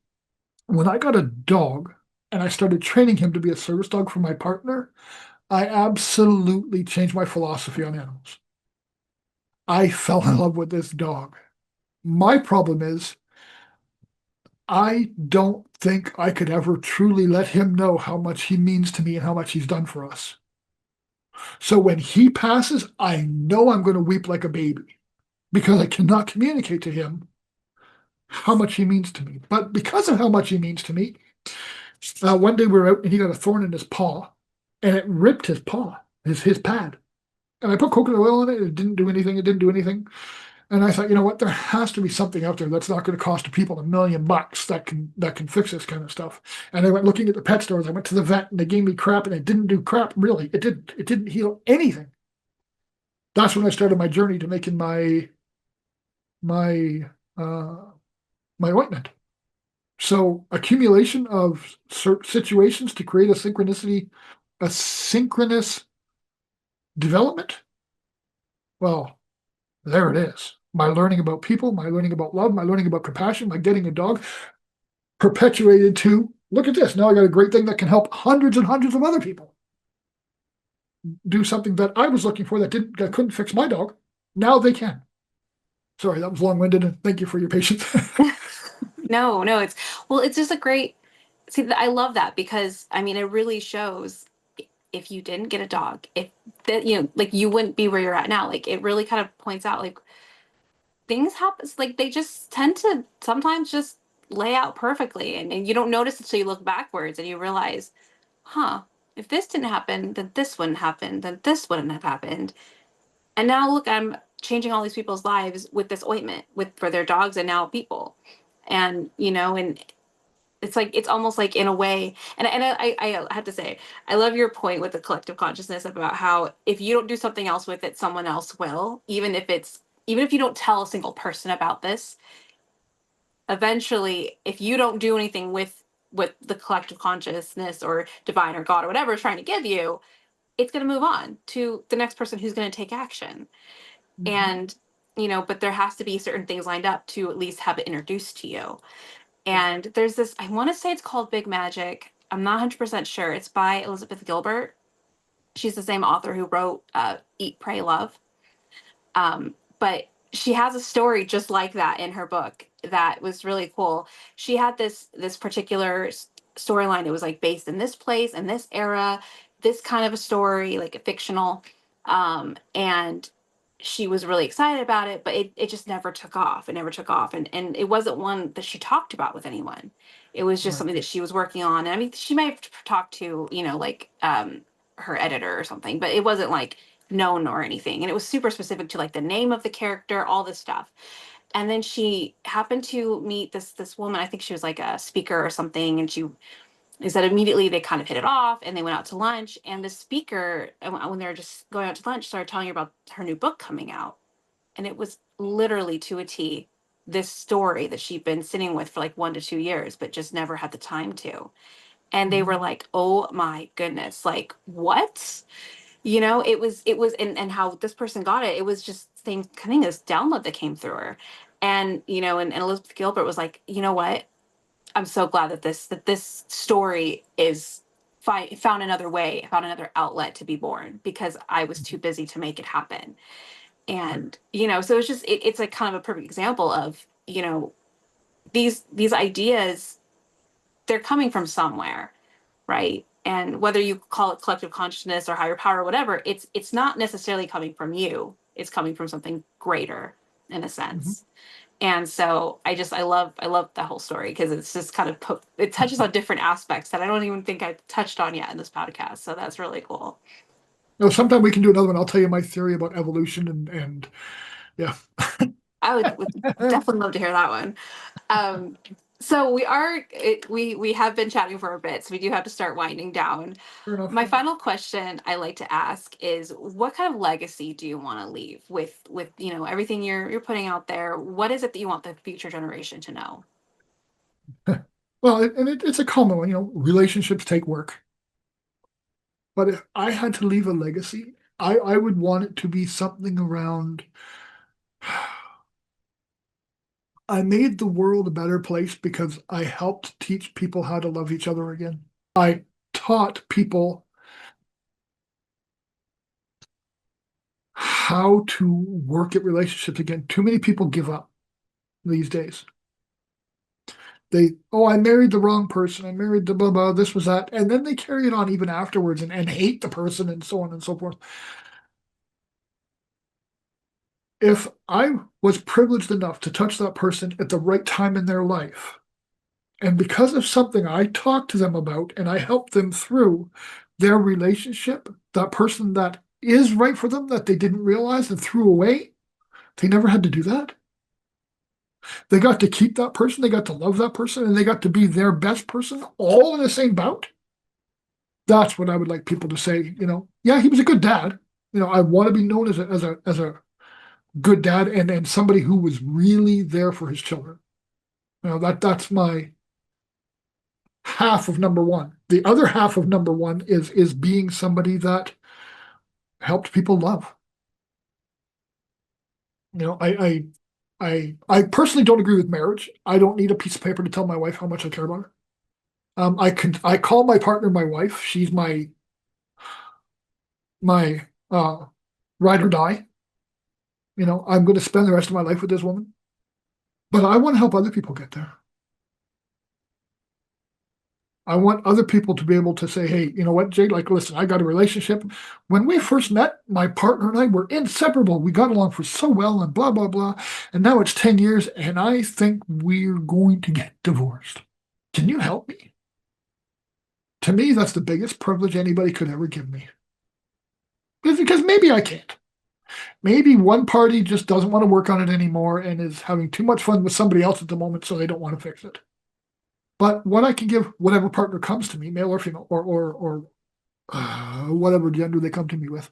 When I got a dog and I started training him to be a service dog for my partner, I absolutely changed my philosophy on animals. I fell in love with this dog. My problem is I don't think I could ever truly let him know how much he means to me and how much he's done for us. So when he passes, I know I'm going to weep like a baby because I cannot communicate to him how much he means to me. But because of how much he means to me, one day we were out and he got a thorn in his paw and it ripped his paw, his pad. And I put coconut oil on it. It didn't do anything. It didn't do anything. And I thought, you know what? There has to be something out there that's not going to cost people $1 million that can fix this kind of stuff. And I went looking at the pet stores. I went to the vet and they gave me crap and it didn't do crap. Really, it didn't. It didn't heal anything. That's when I started my journey to making my uh, my ointment. So accumulation of situations to create a synchronous development. Well, there it is. My learning about people, my learning about love, my learning about compassion, my getting a dog perpetuated to look at this. Now I got a great thing that can help hundreds and hundreds of other people do something that I was looking for that couldn't fix my dog. Now they can. Sorry, that was long-winded, and thank you for your patience. No, it's just a great, see, I love that because I mean, it really shows if you didn't get a dog, if that, like you wouldn't be where you're at now. Like it really kind of points out like things happen, like they just tend to sometimes just lay out perfectly and you don't notice until you look backwards and you realize, huh, if this didn't happen, then this wouldn't happen, then this wouldn't have happened. And now look, I'm changing all these people's lives with this ointment with for their dogs and now people. And and it's like it's almost like in a way, and I have to say, I love your point with the collective consciousness about how if you don't do something else with it, someone else will, even if you don't tell a single person about this, eventually if you don't do anything with the collective consciousness or divine or God or whatever is trying to give you, it's going to move on to the next person who's going to take action. Mhm. And but there has to be certain things lined up to at least have it introduced to you. Yeah. And there's this, I want to say it's called Big Magic. I'm not 100% sure. It's by Elizabeth Gilbert. She's the same author who wrote Eat, Pray, Love. But she has a story just like that in her book that was really cool. She had this particular storyline. It was like based in this place and this era, this kind of a story, like a fictional. And she was really excited about it, but it just never took off. It never took off. And it wasn't one that she talked about with anyone. It was just Right. something that she was working on. And I mean, she might have talked to, like her editor or something, but it wasn't like known or anything. And it was super specific to like the name of the character, all this stuff. And then she happened to meet this woman. I think she was like a speaker or something. And she is that immediately they kind of hit it off and they went out to lunch. And the speaker, when they were just going out to lunch, started telling her about her new book coming out. And it was literally to a T this story that she'd been sitting with for like 1 to 2 years, but just never had the time to. And they were Mhm. like, oh my goodness, like what? It was and how this person got it, it was just same thing as download that came through her. And and Elizabeth Gilbert was like, you know what, I'm so glad that this story is found another way, found another outlet to be born because I was too busy to make it happen. Right. And so it's just it's like kind of a perfect example of these ideas, they're coming from somewhere, right? And whether you call it collective consciousness or higher power or whatever, it's not necessarily coming from you, it's coming from something greater in a Mhm. sense. And so I love that whole story because it's just kind of it touches on different aspects that I don't even think I've touched on yet in this podcast, so that's really cool. No, sometime we can do another one. I'll tell you my theory about evolution and yeah. I would definitely love to hear that one. Um, so we have been chatting for a bit, so we do have to start winding down. Fair enough. My final question I like to ask is, what kind of legacy do you want to leave with everything you're putting out there? What is it that you want the future generation to know? Well, it's a common one, relationships take work. But if I had to leave a legacy, I would want it to be something around I made the world a better place because I helped teach people how to love each other again. I taught people how to work at relationships again. Too many people give up these days. I married the wrong person. I married the blah, blah, this was that. And then they carry it on even afterwards and hate the person and so on and so forth. If I was privileged enough to touch that person at the right time in their life, and because of something I talked to them about and I helped them through their relationship, that person that is right for them that they didn't realize and threw away, they never had to do that. They got to keep that person, they got to love that person, and they got to be their best person all in the same bout. That's what I would like people to say, yeah, he was a good dad. I want to be known as a good dad and somebody who was really there for his children. That's my half of number one. The other half of number one is being somebody that helped people love. I personally don't agree with marriage. I don't need a piece of paper to tell my wife how much I care about her. I call my partner my wife. She's my ride or die. I'm going to spend the rest of my life with this woman, but I want to help other people get there. I want other people to be able to say, hey, you know what, Jay, listen, I got a relationship. When we first met, my partner and I were inseparable. We got along for so well and blah, blah, blah. And now it's 10 years and I think we're going to get divorced. Can you help me? To me, that's the biggest privilege anybody could ever give me. Because maybe I can't. Maybe one party just doesn't want to work on it anymore and is having too much fun with somebody else at the moment, so they don't want to fix it. But what I can give whatever partner comes to me, male or female, or whatever gender they come to me with,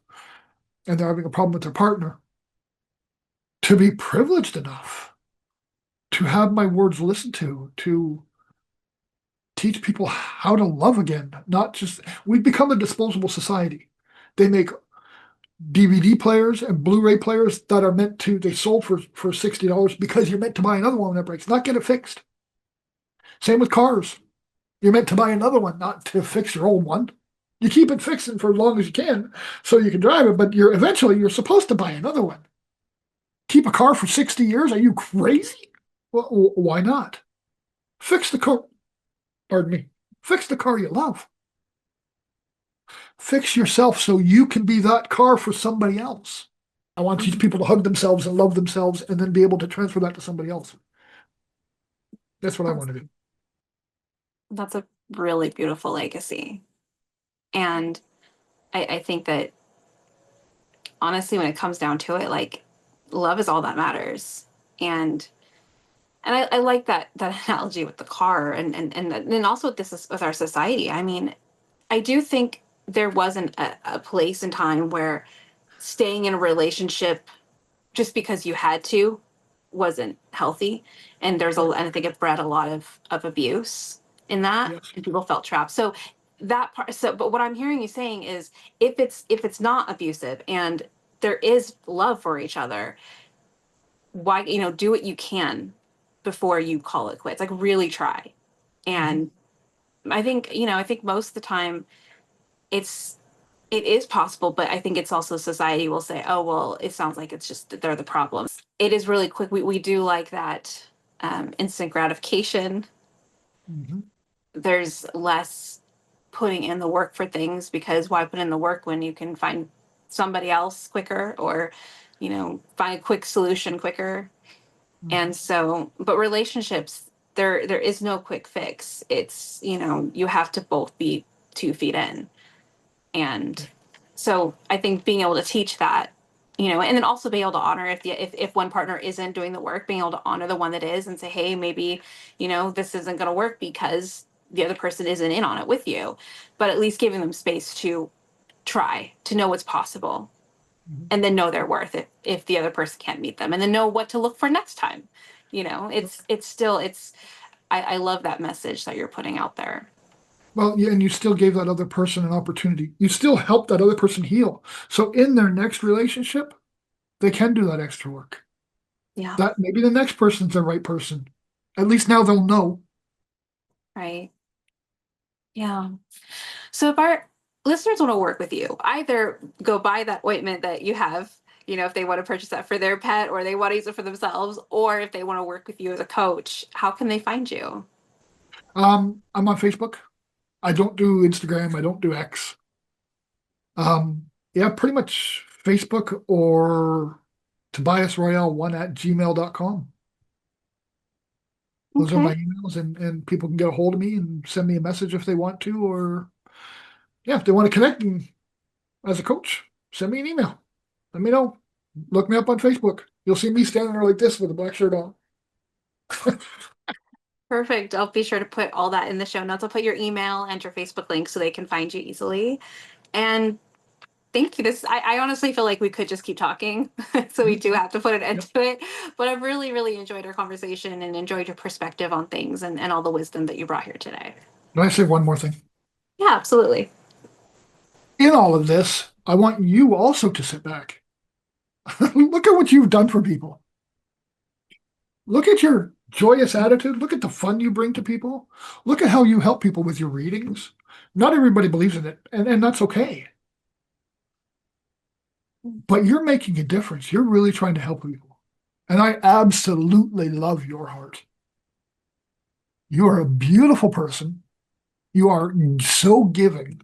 and they're having a problem with their partner, to be privileged enough to have my words listened to teach people how to love again. Not just, we've become a disposable society. They make DVD players and Blu-ray players that are they sold for $60 because you're meant to buy another one when it breaks, not get it fixed. Same with cars. You're meant to buy another one, not to fix your old one. You keep it fixing for as long as you can so you can drive it, but eventually you're supposed to buy another one. Keep a car for 60 years? Are you crazy? Well, why not? Fix the car. Pardon me. Fix the car you love. Fix yourself so you can be that car for somebody else. I want to teach people to hug themselves and love themselves and then be able to transfer that to somebody else. That's what I want to do. That's a really beautiful legacy. And I think that honestly, when it comes down to it, love is all that matters. And I like that analogy with the car and also with our society. I mean, I do think there wasn't a place in time where staying in a relationship just because you had to wasn't healthy. And and I think it bred a lot of abuse in that. Yes. And people felt trapped. So that part, but what I'm hearing you saying is if it's not abusive and there is love for each other, why, do what you can before you call it quits. Like really try. And I think, I think most of the time it is possible, but I think it's also society will say, oh, well, it sounds like it's just that they're the problems. It is really quick. We do like that instant gratification. Mm-hmm. There's less putting in the work for things because why put in the work when you can find somebody else quicker or, find a quick solution quicker. Mm-hmm. And so, but relationships, there is no quick fix. It's, you have to both be 2 feet in. And so I think being able to teach that, and then also be able to honor if one partner isn't doing the work, being able to honor the one that is and say, hey, maybe, this isn't going to work because the other person isn't in on it with you, but at least giving them space to try to know what's possible and then know their worth if the other person can't meet them and then know what to look for next time. I love that message that you're putting out there. Well, yeah, and you still gave that other person an opportunity. You still helped that other person heal. So in their next relationship, they can do that extra work. Yeah. that maybe the next person's the right person. At least now they'll know. Right. Yeah. So if our listeners want to work with you, either go buy that ointment that you have, if they want to purchase that for their pet or they want to use it for themselves, or if they want to work with you as a coach, how can they find you? I'm on Facebook. I don't do Instagram. I don't do X. Yeah, pretty much Facebook or TobiasRoyale1 at gmail.com. Those are Okay. my emails, and people can get a hold of me and send me a message if they want to, or yeah, if they want to connect as a coach, send me an email. Let me know. Look me up on Facebook. You'll see me standing there like this with a black shirt on. Perfect. I'll be sure to put all that in the show notes. I'll put your email and your Facebook link so they can find you easily. And thank you. I honestly feel like we could just keep talking. So we do have to put an end Yep. to it. But I've really, really enjoyed our conversation and enjoyed your perspective on things and all the wisdom that you brought here today. Can I say one more thing? Yeah, absolutely. In all of this, I want you also to sit back. Look at what you've done for people. Look at your joyous attitude. Look at the fun you bring to people. Look at how you help people with your readings. Not everybody believes in it, and that's okay. But you're making a difference. You're really trying to help people. And I absolutely love your heart. You are a beautiful person. You are so giving.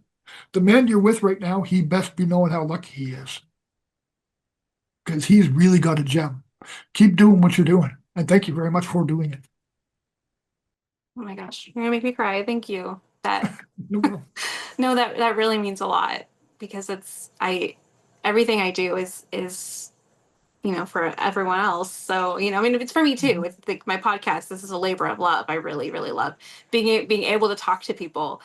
The man you're with right now, he best be knowing how lucky he is. Because he's really got a gem. Keep doing what you're doing. And thank you very much for doing it. Oh my gosh, you're gonna make me cry. Thank you. That No problem. no, that really means a lot because everything I do is for everyone else. So I mean, it's for me too. Mhm. It's like my podcast. This is a labor of love. I really, really love being able to talk to people.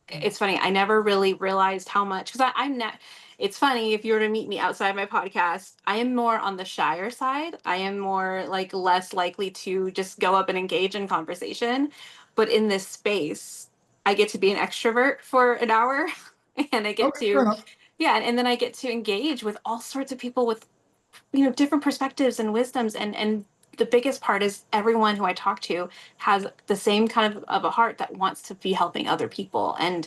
It's funny. I never really realized how much because I'm not. It's funny if you were to meet me outside my podcast. I am more on the shyer side. I am more like less likely to just go up and engage in conversation. But in this space, I get to be an extrovert for an hour, and I get Okay, fair to, enough. yeah, and then I get to engage with all sorts of people with different perspectives and wisdoms and the biggest part is everyone who I talk to has the same kind of a heart that wants to be helping other people. And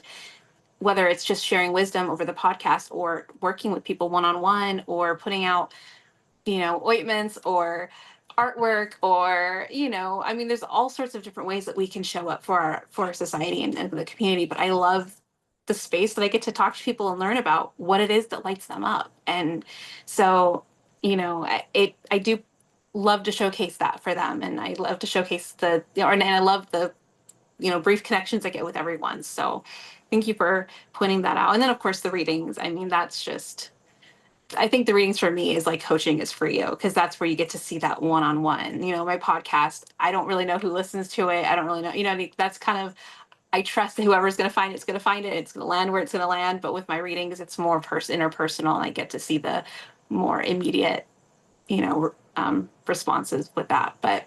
whether it's just sharing wisdom over the podcast or working with people one-on-one or putting out ointments or artwork or I mean there's all sorts of different ways that we can show up for our society and the community. But I love the space that I get to talk to people and learn about what it is that lights them up. And so I do love to showcase that for them, and I love to showcase and I love the brief connections I get with everyone. So thank you for pointing that out. And then of course the readings, I mean that's just, I think the readings for me is like coaching is for you because that's where you get to see that one-on-one. My podcast, I don't really know who listens to it. I don't really know, I mean, that's kind of, I trust that whoever's going to find it's going to find it. It's going to land where it's going to land. But with my readings, it's more interpersonal, and I get to see the more immediate, responses with that. But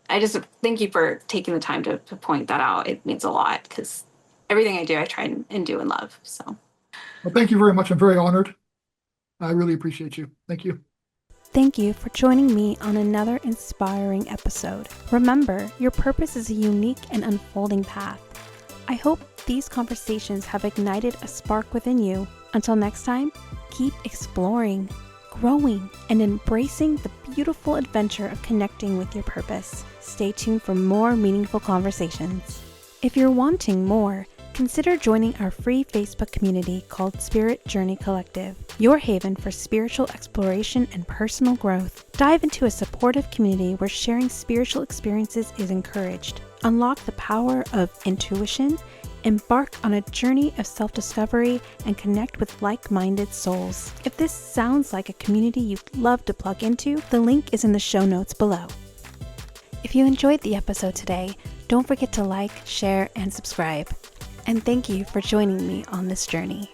I just thank you for taking the time to point that out. It means a lot because everything I do, I try and do and love. So. Well, thank you very much. I'm very honored. I really appreciate you. Thank you. Thank you for joining me on another inspiring episode. Remember, your purpose is a unique and unfolding path. I hope these conversations have ignited a spark within you. Until next time, keep exploring, growing, and embracing the beautiful adventure of connecting with your purpose. Stay tuned for more meaningful conversations. If you're wanting more, consider joining our free Facebook community called Spirit Journey Collective, your haven for spiritual exploration and personal growth. Dive into a supportive community where sharing spiritual experiences is encouraged. Unlock the power of intuition, embark on a journey of self-discovery, and connect with like-minded souls. If this sounds like a community you'd love to plug into, the link is in the show notes below. If you enjoyed the episode today, don't forget to like, share, and subscribe. And thank you for joining me on this journey.